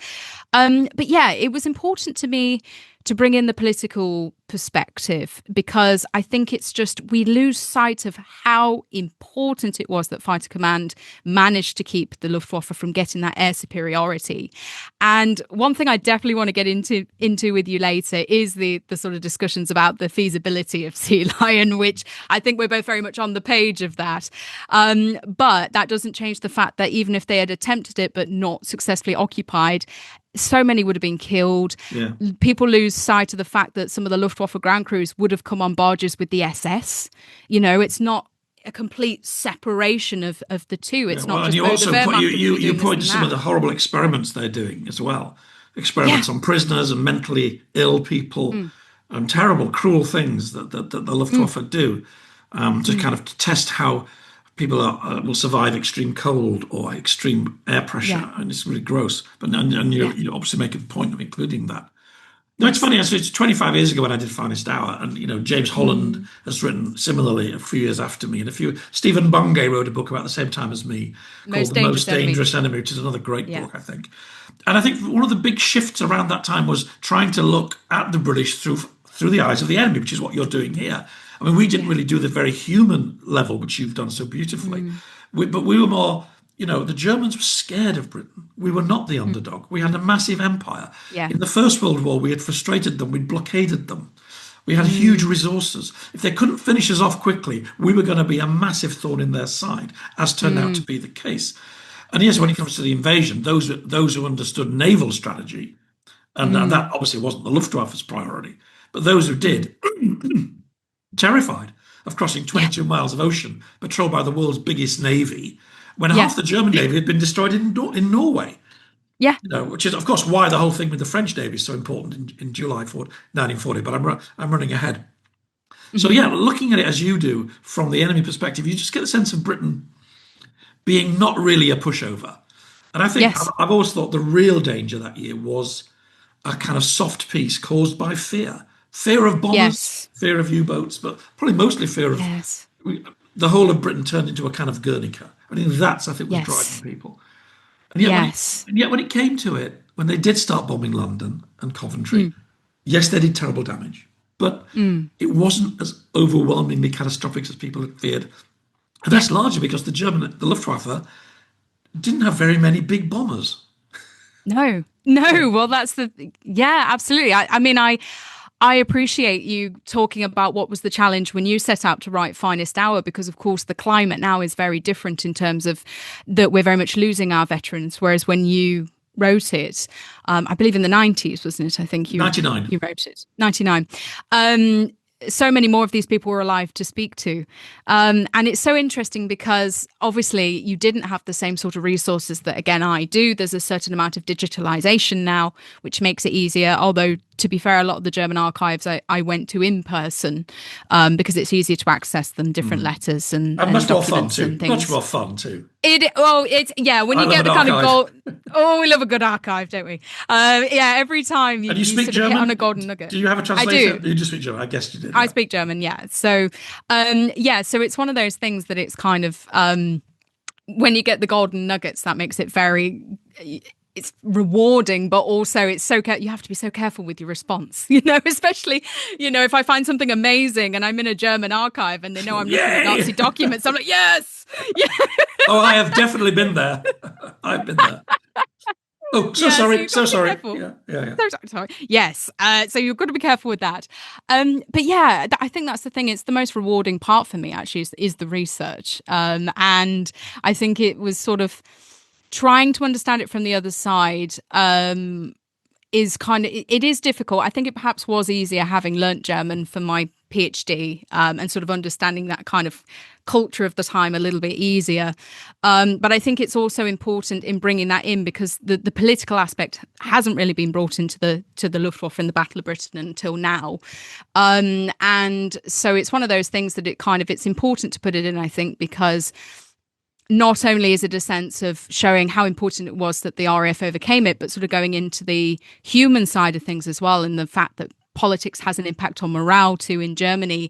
But yeah, it was important to me to bring in the political perspective, because I think it's just we lose sight of how important it was that Fighter Command managed to keep the Luftwaffe from getting that air superiority. And one thing I definitely want to get into with you later is the sort of discussions about the feasibility of Sea Lion, which I think we're both very much on the page of that. But that doesn't change the fact that even if they had attempted it but not successfully occupied, so many would have been killed. Yeah. People lose sight of the fact that some of the Luftwaffe ground crews would have come on barges with the SS. It's not a complete separation of the two. It's not and just you also you point to some of the the horrible experiments they're doing as well. Experiments on prisoners and mentally ill people, and terrible, cruel things that the Luftwaffe do to kind of test how people will survive extreme cold or extreme air pressure, and it's really gross. But and you obviously make a point of including that. No, it's funny. Actually, it's 25 years ago when I did Finest Hour, and James Holland has written similarly a few years after me, and Stephen Bungay wrote a book about the same time as me called The Most Dangerous Enemy, which is another great book, I think. And I think one of the big shifts around that time was trying to look at the British through the eyes of the enemy, which is what you're doing here. I mean, we didn't really do the very human level, which you've done so beautifully, but we were more. The Germans were scared of Britain. We were not the underdog. We had a massive empire. Yeah. In the First World War, we had frustrated them. We'd blockaded them. We had huge resources. If they couldn't finish us off quickly, we were going to be a massive thorn in their side, as turned out to be the case. And yes, when it comes to the invasion, those who understood naval strategy, and that obviously wasn't the Luftwaffe's priority, but those who did, terrified of crossing 22 miles of ocean, patrolled by the world's biggest navy, when half the German Navy had been destroyed in Norway. Yeah. Which is, of course, why the whole thing with the French Navy is so important in July 1940. But I'm running ahead. So, looking at it as you do from the enemy perspective, you just get a sense of Britain being not really a pushover. And I think I've always thought the real danger that year was a kind of soft peace caused by fear. Fear of bombers, fear of U-boats, but probably mostly fear of... The whole of Britain turned into a kind of Guernica. I think that's, was driving people. And yet, when it came to it, when they did start bombing London and Coventry, yes, they did terrible damage, but it wasn't as overwhelmingly catastrophic as people had feared. And that's largely because the Luftwaffe, didn't have very many big bombers. No. Well, that's absolutely. I mean, I appreciate you talking about what was the challenge when you set out to write Finest Hour, because, of course, the climate now is very different in terms of that we're very much losing our veterans, whereas when you wrote it, I believe in the 90s, wasn't it? I think 99. You wrote it. 99. So many more of these people were alive to speak to. And it's so interesting because obviously you didn't have the same sort of resources that, again, I do. There's a certain amount of digitalization now, which makes it easier. Although, to be fair, a lot of the German archives I went to in person because it's easier to access than different letters and much more fun documents too. and things. Much more fun too. When you get the kind of gold. Oh, we love a good archive, don't we? Every time you speak sort German? of hit on a golden nugget. Do you have a translator? I do. You just speak German. I guess you did. I speak German, yeah. So, so it's one of those things that it's kind of when you get the golden nuggets, that makes it very. It's rewarding, but also it's so you have to be so careful with your response, especially, if I find something amazing and I'm in a German archive and they know I'm looking at Nazi documents, I'm like, yes. Yeah. Oh, I have definitely been there. I've been there. Oh, sorry. So sorry. Yeah. Sorry. Yes. So you've got to be careful with that. But yeah, I think that's the thing. It's the most rewarding part for me, actually, is the research. And I think it was sort of trying to understand it from the other side is it is difficult. I think it perhaps was easier having learnt German for my PhD and sort of understanding that kind of culture of the time a little bit easier. But I think it's also important in bringing that in because the political aspect hasn't really been brought into the Luftwaffe in the Battle of Britain until now. And so it's one of those things that it's important to put it in, I think, because not only is it a sense of showing how important it was that the RAF overcame it, but sort of going into the human side of things as well, and the fact that politics has an impact on morale too in Germany.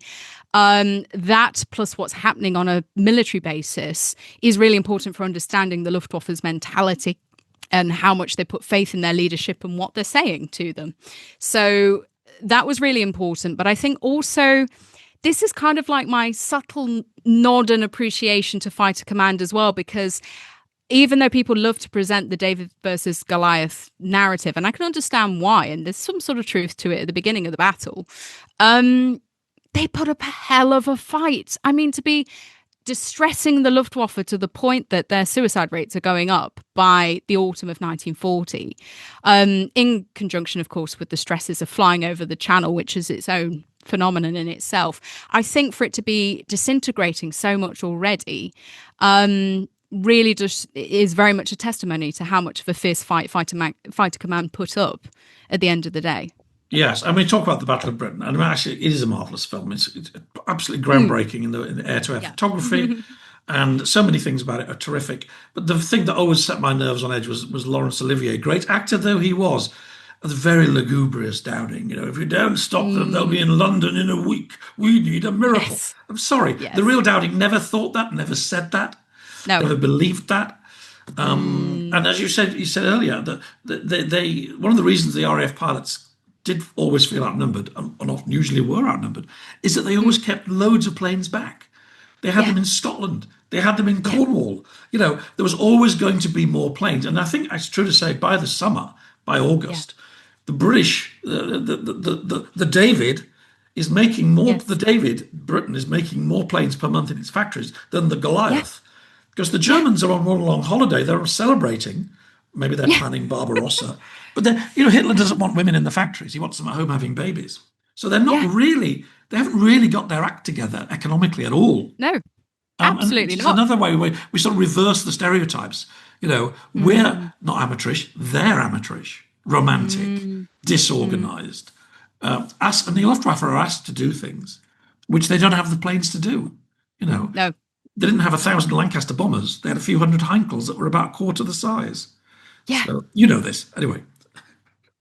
That plus what's happening on a military basis is really important for understanding the Luftwaffe's mentality and how much they put faith in their leadership and what they're saying to them. So that was really important. But I think also this is kind of like my subtle nod and appreciation to fighter command as well, because even though people love to present the David versus Goliath narrative, and I can understand why, and there's some sort of truth to it at the beginning of the battle, they put up a hell of a fight. I mean, to be distressing the Luftwaffe to the point that their suicide rates are going up by the autumn of 1940, in conjunction, of course, with the stresses of flying over the Channel, which is its own phenomenon in itself. I think for it to be disintegrating so much already really just is very much a testimony to how much of a fierce fight fighter command put up at the end of the day. Yes, and we talk about the Battle of Britain, and actually it is a marvellous film. It's absolutely groundbreaking in the air-to-air photography, and so many things about it are terrific. But the thing that always set my nerves on edge was Laurence Olivier, great actor though he was, very lugubrious Downing. If you don't stop them, they'll be in London in a week. We need a miracle. Yes. I'm sorry, the real Downing never thought that, never said that, never believed that. And as you said earlier, that they one of the reasons the RAF pilots did always feel outnumbered, and often usually were outnumbered, is that they always kept loads of planes back. They had them in Scotland. They had them in Cornwall. There was always going to be more planes. And I think it's true to say by the summer, by August, the British, the David is making more, Britain is making more planes per month in its factories than the Goliath. Because the Germans are on one long holiday. They're celebrating. Maybe they're planning Barbarossa. But Hitler doesn't want women in the factories. He wants them at home having babies. So they're not really, they haven't really got their act together economically at all. No, absolutely it's not. Another way we sort of reverse the stereotypes. We're not amateurish, they're amateurish, romantic, disorganized. And the Luftwaffe are asked to do things which they don't have the planes to do. No. They didn't have 1,000 Lancaster bombers. They had a few hundred Heinkels that were about a quarter the size. Yeah. So, you know this. Anyway.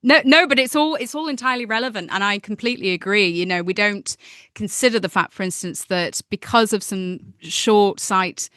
No, but it's all entirely relevant, and I completely agree. We don't consider the fact, for instance, that because of some short sight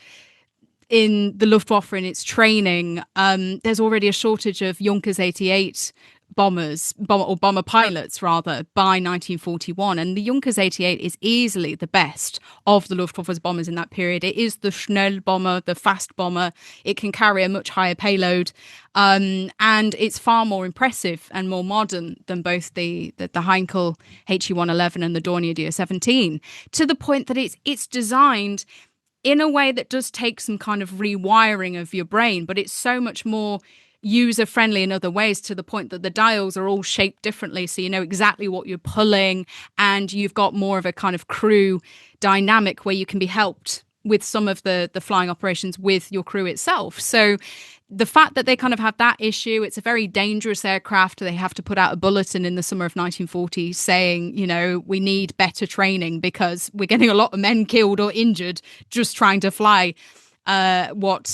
in the Luftwaffe in its training, there's already a shortage of Junkers 88 bomber pilots rather by 1941, and the Junkers 88 is easily the best of the Luftwaffe's bombers in that period. It is the Schnell bomber, the fast bomber. It can carry a much higher payload, and it's far more impressive and more modern than both the Heinkel HE-111 and the Dornier Do-17, to the point that it's designed in a way that does take some kind of rewiring of your brain, but it's so much more user-friendly in other ways, to the point that the dials are all shaped differently, so you know exactly what you're pulling, and you've got more of a kind of crew dynamic where you can be helped with some of the flying operations with your crew itself. So the fact that they kind of have that issue, it's a very dangerous aircraft. They have to put out a bulletin in the summer of 1940 saying, we need better training because we're getting a lot of men killed or injured just trying to fly what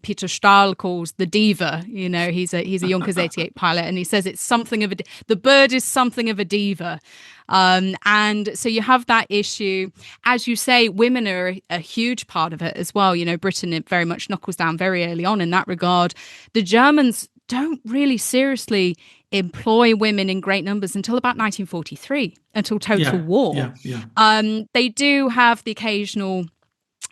Peter Stahl calls the diva. He's a Junkers 88 pilot, and he says it's something of the bird is something of a diva. And so you have that issue. As you say, women are a huge part of it as well. Britain very much knuckles down very early on in that regard. The Germans don't really seriously employ women in great numbers until about 1943, until total war. They do have the occasional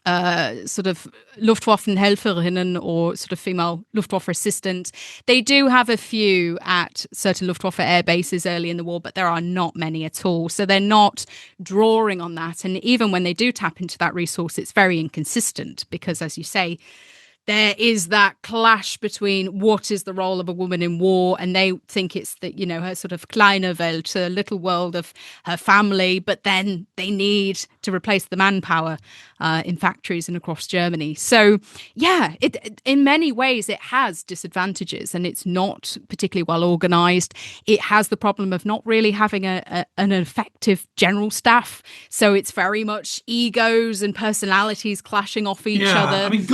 sort of Luftwaffenhelferinnen or sort of female Luftwaffe assistant. They do have a few at certain Luftwaffe air bases early in the war, but there are not many at all. So they're not drawing on that. And even when they do tap into that resource, it's very inconsistent because, as you say, there is that clash between what is the role of a woman in war, and they think it's that, her sort of kleine Welt, a little world of her family, but then they need to replace the manpower in factories and across Germany. So, in many ways it has disadvantages, and it's not particularly well organised. It has the problem of not really having an effective general staff. So it's very much egos and personalities clashing off each other. I mean,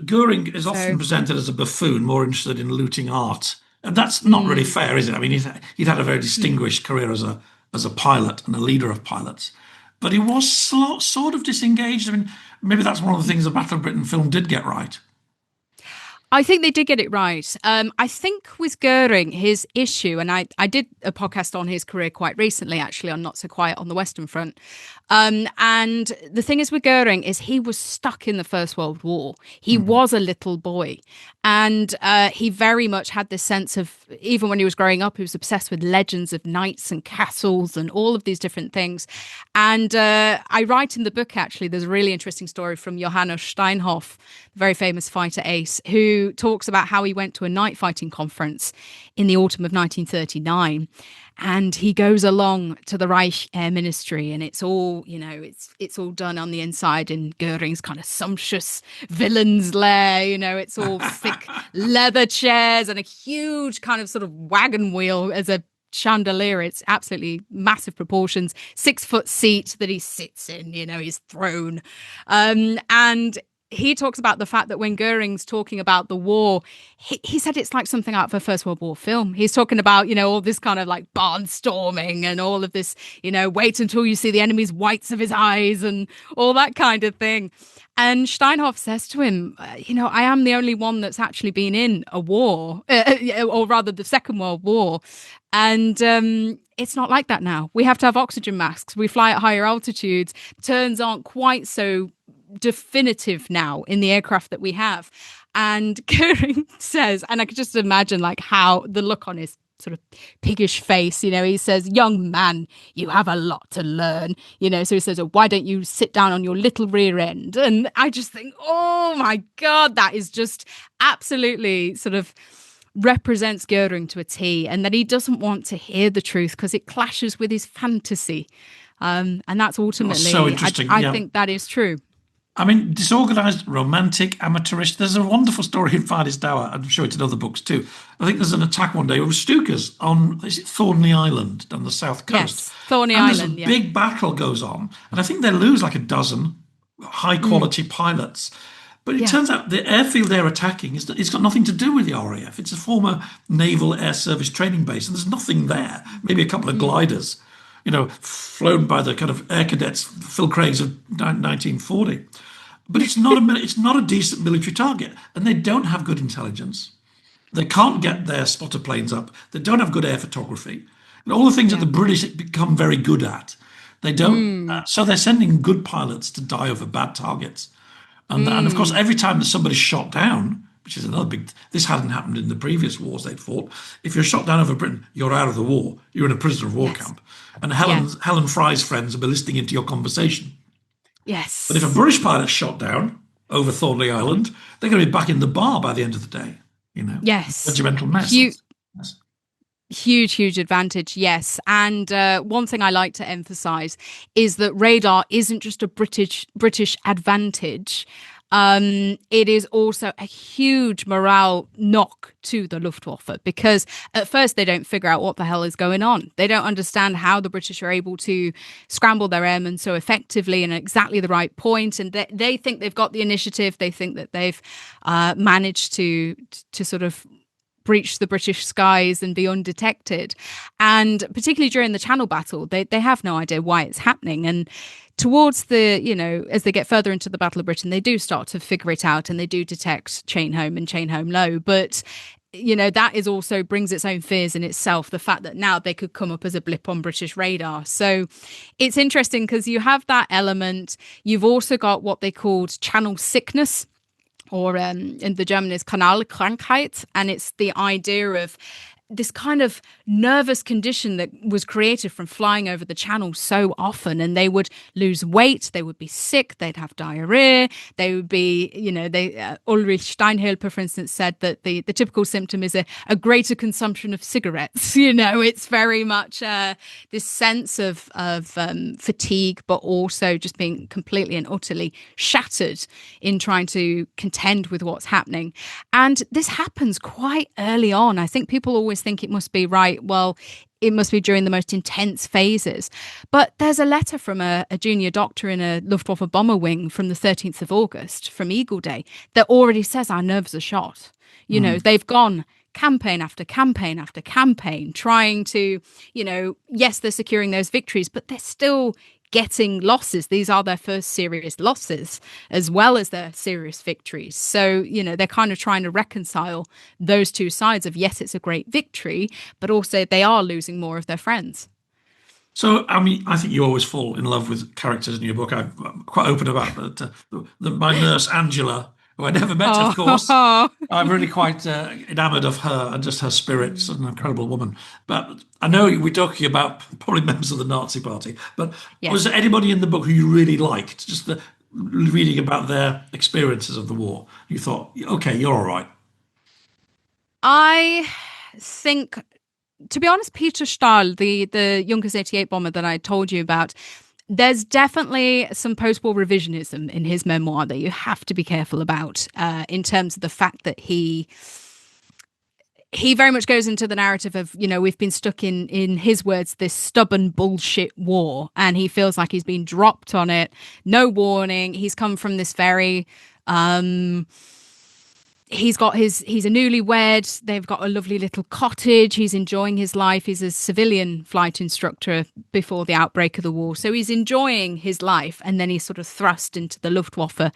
Goering is often presented as a buffoon, more interested in looting art And that's not really fair, is it? I mean, he'd had a very distinguished career as a pilot and a leader of pilots, but he was sort of disengaged. I mean, maybe that's one of the things the Battle of Britain film did get right. I think they did get it right. I think with Goering, his issue, and I did a podcast on his career quite recently, actually, on Not So Quiet on the Western Front. And the thing is with Goering is he was stuck in the First World War. He was a little boy. And he very much had this sense of, even when he was growing up, he was obsessed with legends of knights and castles and all of these different things. And I write in the book, actually, there's a really interesting story from Johannes Steinhoff, the very famous fighter ace, who talks about how he went to a night fighting conference in the autumn of 1939. And he goes along to the Reich Air Ministry, and it's all, it's all done on the inside in Goering's kind of sumptuous villain's lair. It's all thick leather chairs and a huge kind of sort of wagon wheel as a chandelier. It's absolutely massive proportions, 6-foot seat that he sits in, his throne. And he talks about the fact that when Goering's talking about the war, he said it's like something out of a First World War film. He's talking about, all this kind of like barnstorming and all of this, wait until you see the enemy's whites of his eyes and all that kind of thing. And Steinhoff says to him, I am the only one that's actually been in a war, or rather the Second World War. And it's not like that now. We have to have oxygen masks. We fly at higher altitudes. Turns aren't quite so definitive now in the aircraft that we have. And Goering says, and I could just imagine like how the look on his sort of piggish face, he says, young man, you have a lot to learn, so he says, oh, why don't you sit down on your little rear end? And I just think, oh my God, that is just absolutely sort of represents Goering to a T, and that he doesn't want to hear the truth because it clashes with his fantasy. And that's ultimately, so interesting. I think that is true. I mean, disorganized, romantic, amateurish. There's a wonderful story in Farthest Tower. I'm sure it's in other books too. I think there's an attack one day of Stukas on, is it Thornley Island on the south coast? Yes, Thornley and Island, there's a big battle goes on. And I think they lose like a dozen high-quality pilots. But it turns out the airfield they're attacking, it's got nothing to do with the RAF. It's a former Naval Air Service training base, and there's nothing there. Maybe a couple of gliders, flown by the kind of air cadets, Phil Craigs of 1940. But it's not a decent military target, and they don't have good intelligence. They can't get their spotter planes up. They don't have good air photography, and all the things that the British become very good at. They don't. So they're sending good pilots to die over bad targets, and of course, every time that somebody's shot down, which is another big. This hadn't happened in the previous wars they'd fought. If you're shot down over Britain, you're out of the war. You're in a prisoner of war camp, and Helen Fry's friends will be listening into your conversation. Yes. But if a British pilot's shot down over Thornley Island, they're going to be back in the bar by the end of the day. Yes. Regimental mess. Huge advantage, yes. And one thing I like to emphasize is that radar isn't just a British advantage. It is also a huge morale knock to the Luftwaffe, because at first they don't figure out what the hell is going on. They don't understand how the British are able to scramble their airmen so effectively and at exactly the right point. And they think they've got the initiative. They think that they've managed to sort of breach the British skies and be undetected. And particularly during the Channel battle, they have no idea why it's happening. And towards the, as they get further into the Battle of Britain, they do start to figure it out, and they do detect chain home and chain home low. But, that is also brings its own fears in itself, the fact that now they could come up as a blip on British radar. So it's interesting because you have that element. You've also got what they called channel sickness, or in the German is Kanalkrankheit, and it's the idea of this kind of nervous condition that was created from flying over the channel so often, and they would lose weight, they would be sick, they'd have diarrhea, they would be, Ulrich Steinhilper, for instance, said that the typical symptom is a greater consumption of cigarettes. It's very much this sense of fatigue, but also just being completely and utterly shattered in trying to contend with what's happening. And this happens quite early on. I think people always think it must be it must be during the most intense phases. But there's a letter from a junior doctor in a Luftwaffe bomber wing from the 13th of August, from Eagle Day, that already says our nerves are shot. They've gone campaign after campaign after campaign, trying to, yes, they're securing those victories, but they're still getting losses. These are their first serious losses as well as their serious victories. So, they're kind of trying to reconcile those two sides of, yes, it's a great victory, but also they are losing more of their friends. So, I mean, I think you always fall in love with characters in your book. I'm quite open about that. My nurse, Angela, who I never met, of course. Oh, I'm really quite enamored of her and just her spirit. An incredible woman. But I know we're talking about probably members of the Nazi Party. But was yes. there anybody in the book who you really liked? Just reading about their experiences of the war, you thought, okay, you're all right. I think, to be honest, Peter Stahl, the Junkers 88 bomber that I told you about, there's definitely some post-war revisionism in his memoir that you have to be careful about, in terms of the fact that he very much goes into the narrative of, we've been stuck in his words, this stubborn bullshit war, and he feels like he's been dropped on it, no warning. He's come from this very he's a newlywed. They've got a lovely little cottage. He's enjoying his life. He's a civilian flight instructor before the outbreak of the war. So he's enjoying his life. And then he's sort of thrust into the Luftwaffe,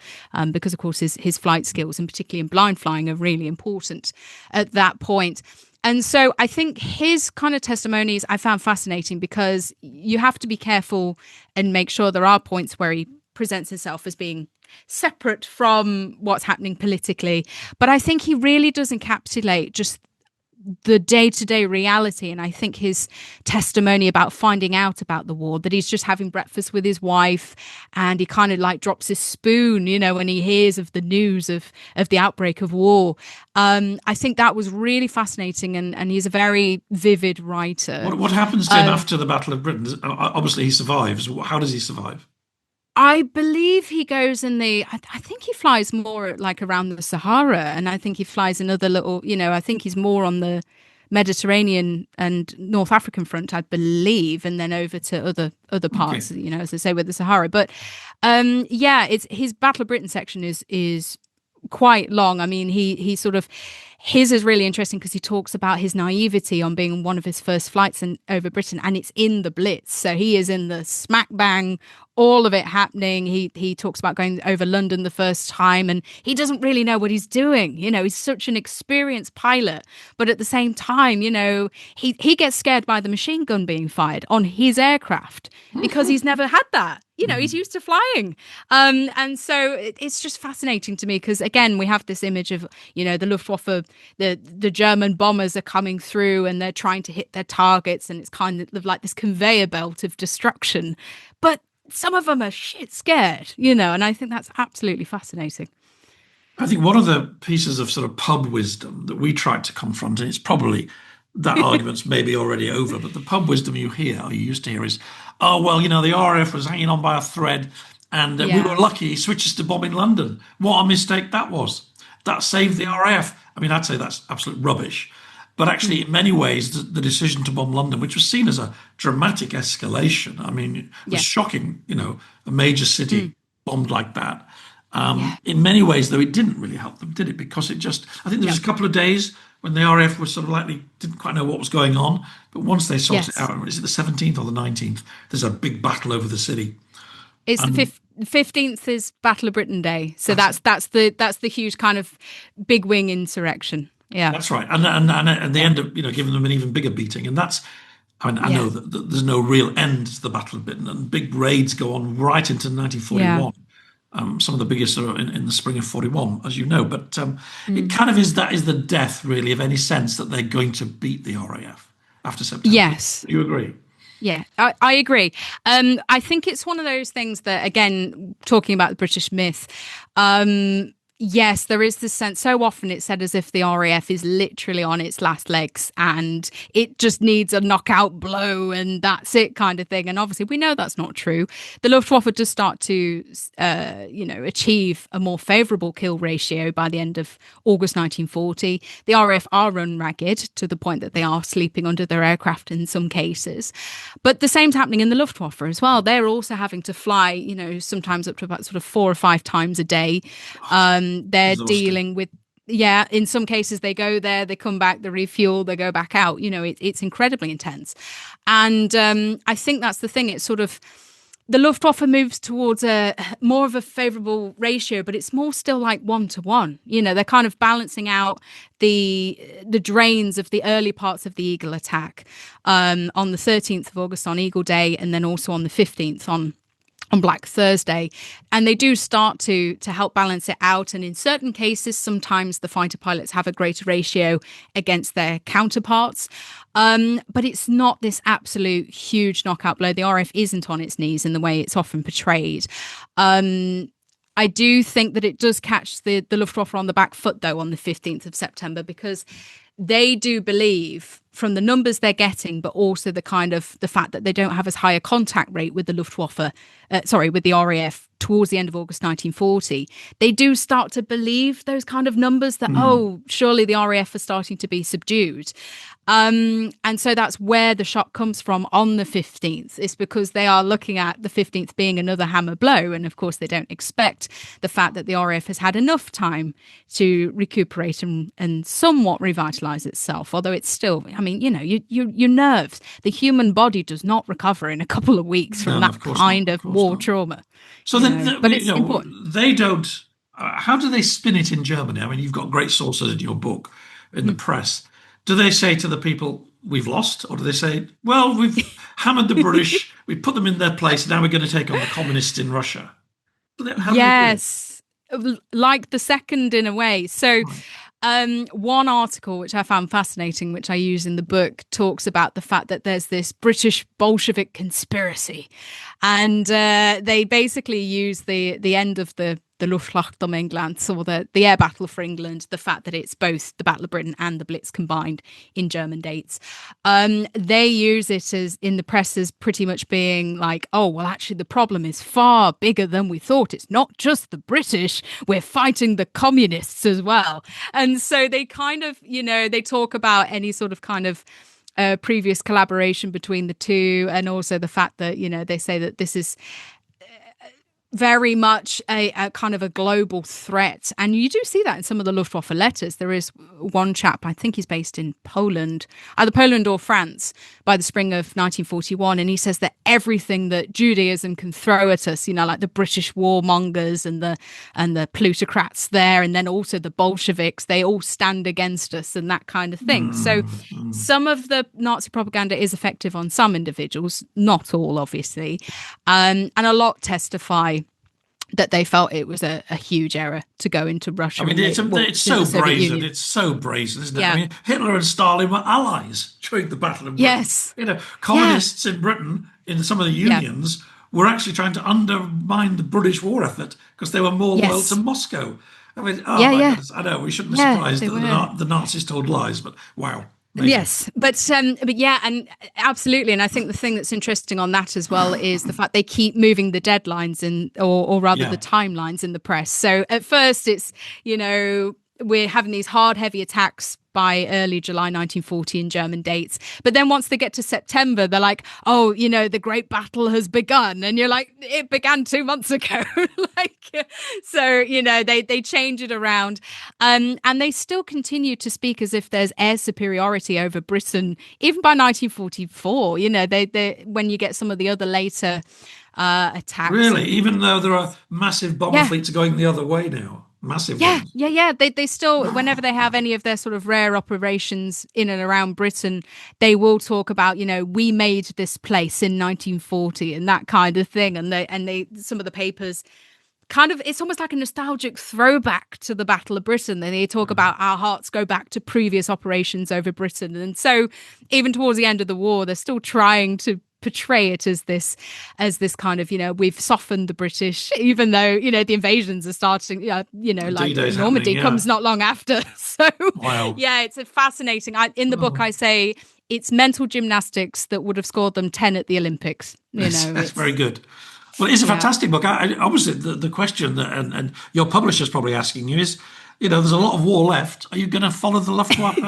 because, of course, his flight skills, and particularly in blind flying, are really important at that point. And so I think his kind of testimonies I found fascinating, because you have to be careful and make sure there are points where he presents himself as being separate from what's happening politically. But I think he really does encapsulate just the day-to-day reality. And I think his testimony about finding out about the war, that he's just having breakfast with his wife and he kind of like drops his spoon, when he hears of the news of the outbreak of war. I think that was really fascinating, and he's a very vivid writer. What happens to him after the Battle of Britain? Obviously he survives. How does he survive? I believe he goes in I think he flies more like around the Sahara, and I think he flies in other little, I think he's more on the Mediterranean and North African front, I believe, and then over to other parts, okay. As I say, with the Sahara. But it's his Battle of Britain section is quite long. I mean, he sort of, his is really interesting because he talks about his naivety on being one of his first flights over Britain, and it's in the Blitz. So he is in the smack bang, all of it happening. He talks about going over London the first time, and he doesn't really know what he's doing. He's such an experienced pilot, but at the same time, he gets scared by the machine gun being fired on his aircraft because he's never had that. He's used to flying. And so it's just fascinating to me because, again, we have this image of, the Luftwaffe, the German bombers are coming through and they're trying to hit their targets, and it's kind of like this conveyor belt of destruction. But some of them are shit scared, and I think that's absolutely fascinating. I think one of the pieces of sort of pub wisdom that we tried to confront, and it's probably that argument's maybe already over, but the pub wisdom you used to hear is, oh, well, the RAF was hanging on by a thread and we were lucky he switched us to bombing London. What a mistake that was. That saved the RAF. I mean, I'd say that's absolute rubbish. But actually, in many ways, the decision to bomb London, which was seen as a dramatic escalation, I mean, it was shocking, a major city bombed like that. In many ways, though, it didn't really help them, did it? Because I think there was a couple of days when the RAF was sort of didn't quite know what was going on. But once they sorted it out, is it the 17th or the 19th? There's a big battle over the city. It's the 15th is Battle of Britain Day. So that's the huge kind of big wing insurrection. Yeah, that's right. And they end up, giving them an even bigger beating. And I know that there's no real end to the Battle of Britain, and big raids go on right into 1941. Yeah. Some of the biggest are in the spring of 41, as you know. But it kind of is the death, really, of any sense that they're going to beat the RAF after September. Yes. Do you agree? Yeah, I agree. I think it's one of those things that, again, talking about the British myth, yes, there is this sense. So often it's said as if the RAF is literally on its last legs and it just needs a knockout blow and that's it kind of thing. And obviously we know that's not true. The Luftwaffe does start to, achieve a more favourable kill ratio by the end of August 1940. The RAF are run ragged to the point that they are sleeping under their aircraft in some cases. But the same's happening in the Luftwaffe as well. They're also having to fly, sometimes up to about sort of 4 or 5 times a day. They're dealing with Yeah, in some cases they go there, they come back, they refuel, they go back out. It's incredibly intense. And I think that's the thing. It's sort of the Luftwaffe moves towards a more of a favorable ratio, but it's more still like 1-to-1. They're kind of balancing out the drains of the early parts of the Eagle attack on the 13th of August on Eagle Day, and then also on the 15th on Black Thursday. And they do start to help balance it out. And in certain cases, sometimes the fighter pilots have a greater ratio against their counterparts. But it's not this absolute huge knockout blow. The RAF isn't on its knees in the way it's often portrayed. I do think that it does catch the Luftwaffe on the back foot, though, on the 15th of September, because they do believe from the numbers they're getting, but also the fact that they don't have as high a contact rate with the Luftwaffe, with the RAF towards the end of August 1940, they do start to believe those kind of numbers that, surely the RAF are starting to be subdued. And so that's where the shock comes from on the 15th. It's because they are looking at the 15th being another hammer blow. And of course, they don't expect the fact that the RAF has had enough time to recuperate and somewhat revitalize itself. Although it's still, your nerves, the human body does not recover in a couple of weeks from that kind of war trauma. So but it's important. They don't. How do they spin it in Germany? I mean, you've got great sources in your book, in the press. Do they say to the people, we've lost? Or do they say, well, we've hammered the British, we put them in their place, now we're going to take on the communists in Russia? Yes, like the second in a way. So one article which I found fascinating, which I use in the book, talks about the fact that there's this British Bolshevik conspiracy. And they basically use the end of the Luftschlacht um England, or the air battle for England, the fact that it's both the Battle of Britain and the Blitz combined in German dates. They use it as in the press as pretty much being like, oh, well, actually, the problem is far bigger than we thought. It's not just the British. We're fighting the communists as well. And so they kind of, they talk about any sort of kind of previous collaboration between the two, and also the fact that, they say that this is very much a kind of a global threat. And you do see that in some of the Luftwaffe letters. There is one chap, I think he's based in Poland, either Poland or France, by the spring of 1941. And he says that everything that Judaism can throw at us, like the British warmongers and the plutocrats there, and then also the Bolsheviks, they all stand against us and that kind of thing. So some of the Nazi propaganda is effective on some individuals, not all, obviously. And a lot testify that they felt it was a huge error to go into Russia. I mean, it's so brazen. It's so brazen, isn't it? Yeah. I mean, Hitler and Stalin were allies during the Battle of Britain. Yes. Communists in Britain, in some of the unions, were actually trying to undermine the British war effort because they were more loyal to Moscow. I mean, my goodness, I know we shouldn't be surprised that the Nazis told lies, but wow. Amazing. Yes, but yeah, and absolutely. And I think the thing that's interesting on that as well is the fact they keep moving the deadlines or rather the timelines in the press. So at first it's, we're having these hard, heavy attacks by early July 1940 in German dates. But then once they get to September, they're like, oh, the great battle has begun. And you're like, it began 2 months ago. So, they change it around. And they still continue to speak as if there's air superiority over Britain, even by 1944. They when you get some of the other later attacks. Really? Even though there are massive bomber fleets going the other way now? Massive ones. Yeah. They still, whenever they have any of their sort of rare operations in and around Britain, they will talk about, we made this place in 1940 and that kind of thing. And they some of the papers kind of, it's almost like a nostalgic throwback to the Battle of Britain. They talk about our hearts go back to previous operations over Britain. And so even towards the end of the war, they're still trying to portray it as this kind of, we've softened the British, even though, the invasions are starting, like Normandy comes not long after. So, it's a fascinating, in the book, I say it's mental gymnastics that would have scored them 10 at the Olympics. That's very good. Well, it's a fantastic book. Obviously, the question that, and your publisher's probably asking you is, there's a lot of war left. Are you going to follow the Luftwaffe?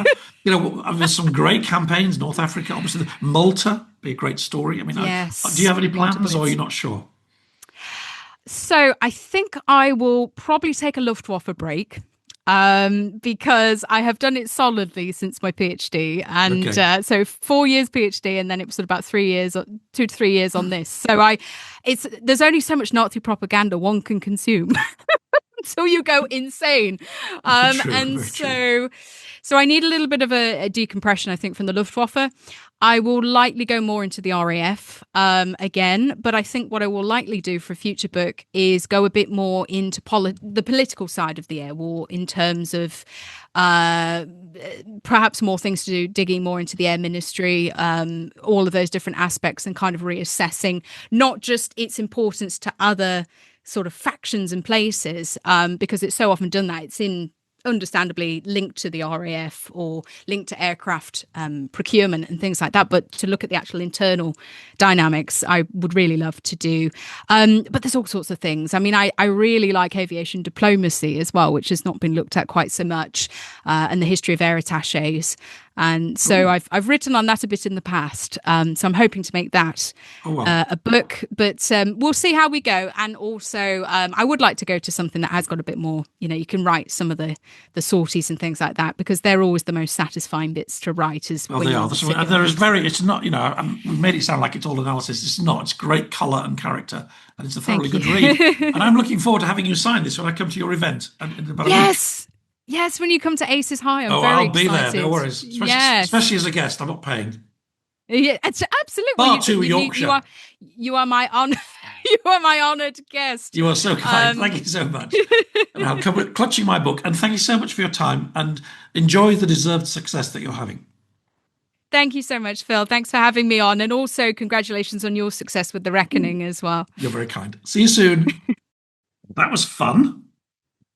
There's some great campaigns, North Africa, obviously. Malta, be a great story. I mean, do you have any plans or are you not sure? So I think I will probably take a Luftwaffe break. because I have done it solidly since my PhD, and Okay. so 4 years PhD, and then it was sort of about 3 years, 2 to 3 years on this. So there's only so much Nazi propaganda one can consume until you go insane. True, And very true. so I need a little bit of a decompression, I think, from the Luftwaffe. I will likely go more into the RAF again, but I think what I will likely do for a future book is go a bit more into the political side of the air war in terms of perhaps more things to do, digging more into the air ministry, all of those different aspects, and kind of reassessing not just its importance to other sort of factions and places, because it's so often done that it's understandably linked to the RAF or linked to aircraft procurement and things like that, but to look at the actual internal dynamics I would really love to do. But there's all sorts of things. I mean, I really like aviation diplomacy as well, which has not been looked at quite so much, and the history of air attaches. And so I've written on that a bit in the past. So I'm hoping to make that a book, but we'll see how we go. And also, I would like to go to something that has got a bit more, you can write some of the sorties and things like that, because they're always the most satisfying bits to write. Is Well, they are. And there is it's not, we've made it sound like it's all analysis. It's not. It's great colour and character, and it's a thoroughly good read. And I'm looking forward to having you sign this when I come to your event in about a week. Yes, when you come to Aces High, I'm very I'll excited. be there. No worries. Especially as a guest. I'm not paying. Yeah, it's absolutely. Bar to Yorkshire. You are my honor. You are my honoured guest. You are so kind. Thank you so much. And I'll come with clutching my book. And thank you so much for your time. And enjoy the deserved success that you're having. Thank you so much, Phil. Thanks for having me on. And also congratulations on your success with The Reckoning as well. You're very kind. See you soon. That was fun.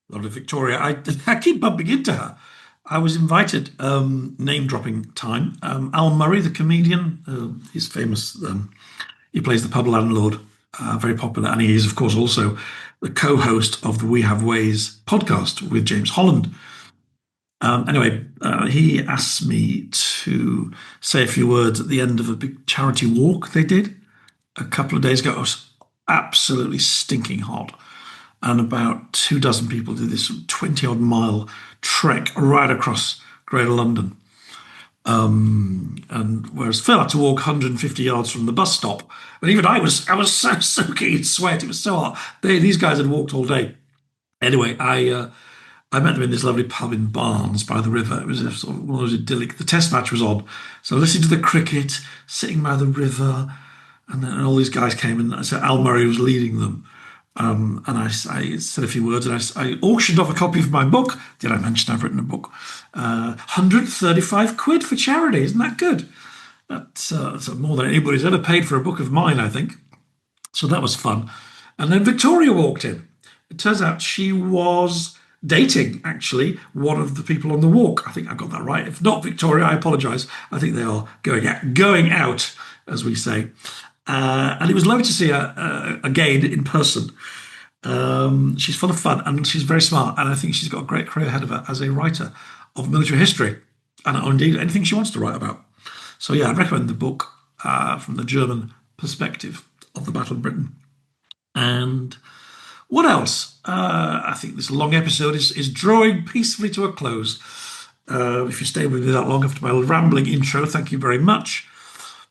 Lovely Victoria. I keep bumping into her. I was invited, name dropping time. Al Murray, the comedian, he's famous. He plays the pub landlord, very popular. And he is, of course, also the co host of the We Have Ways podcast with James Holland. Anyway, he asked me to say a few words at the end of a big charity walk they did a couple of days ago. It was absolutely stinking hot. And about 24 people did this 20-odd mile trek right across Greater London. And whereas Phil had to walk 150 yards from the bus stop, but even I was so soaking in sweat. It was so hot. These guys had walked all day. Anyway, I met them in this lovely pub in Barnes by the river. It was sort of one of those idyllic. The test match was on, so listening to the cricket, sitting by the river, and then all these guys came, and so Al Murray was leading them. And I said a few words, and I auctioned off a copy of my book. Did I mention I've written a book? 135 quid for charity. Isn't that good? That's more than anybody's ever paid for a book of mine, I think. So that was fun. And then Victoria walked in. It turns out she was dating, actually, one of the people on the walk. I think I got that right. If not Victoria, I apologise. I think they are going out, as we say. And it was lovely to see her again in person. She's full of fun and she's very smart. And I think she's got a great career ahead of her as a writer of military history and indeed anything she wants to write about. So, yeah, I'd recommend the book from the German perspective of the Battle of Britain. And what else? I think this long episode is drawing peacefully to a close. If you stay with me that long after my rambling intro, thank you very much.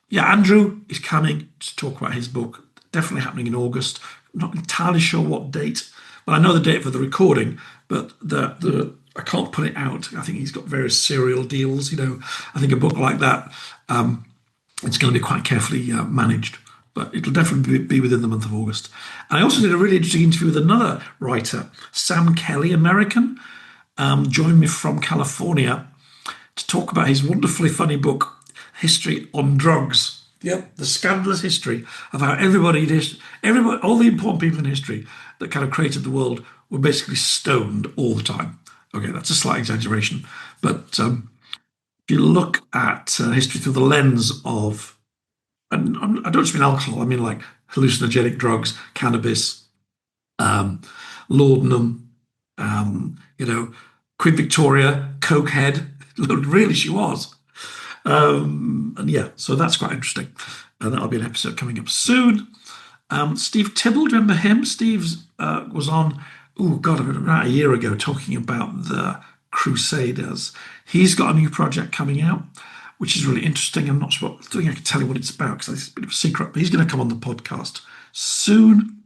Yeah, Andrew is coming to talk about his book, definitely happening in August. I'm not entirely sure what date. Well, I know the date for the recording, but I can't put it out. I think he's got various serial deals. I think a book like that, it's going to be quite carefully managed, but it'll definitely be within the month of August. And I also did a really interesting interview with another writer, Sam Kelly, American, joined me from California to talk about his wonderfully funny book, History on Drugs. Yep, the scandalous history of how everybody, all the important people in history that kind of created the world were basically stoned all the time. Okay, that's a slight exaggeration. But if you look at history through the lens of, and I don't just mean alcohol, I mean like hallucinogenic drugs, cannabis, laudanum, Queen Victoria, cokehead, really she was. And yeah, so that's quite interesting. And that'll be an episode coming up soon. Steve Tibble, do you remember him? Steve was on about a year ago, talking about the Crusaders. He's got a new project coming out, which is really interesting. I'm not sure, I don't think I can tell you what it's about because it's a bit of a secret, but he's going to come on the podcast soon.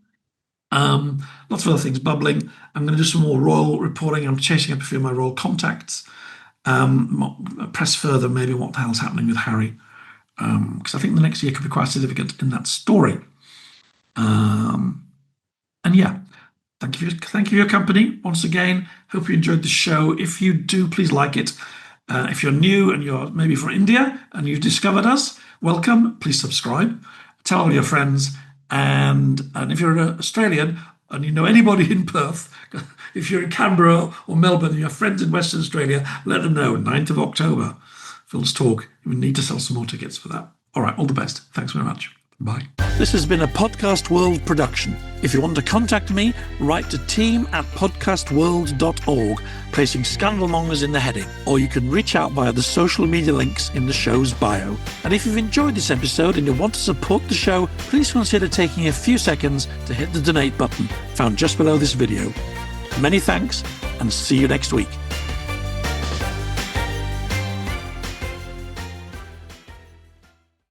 Lots of other things bubbling. I'm going to do some more royal reporting. I'm chasing up a few of my royal contacts. Press further maybe what the hell's happening with Harry, because I think the next year could be quite significant in that story. And yeah, thank you for your company once again. Hope you enjoyed the show. If you do, please like it. If you're new and you're maybe from India and you've discovered us, welcome. Please subscribe. Tell all your friends. And if you're an Australian and you know anybody in Perth, if you're in Canberra or Melbourne and you have friends in Western Australia, let them know. 9th of October, Phil's talk. We need to sell some more tickets for that. All right, all the best. Thanks very much. Bye. This has been a Podcast World production. If you want to contact me, write to team@podcastworld.org, placing Scandalmongers in the heading, or you can reach out via the social media links in the show's bio. And if you've enjoyed this episode and you want to support the show, please consider taking a few seconds to hit the donate button found just below this video. Many thanks, and see you next week.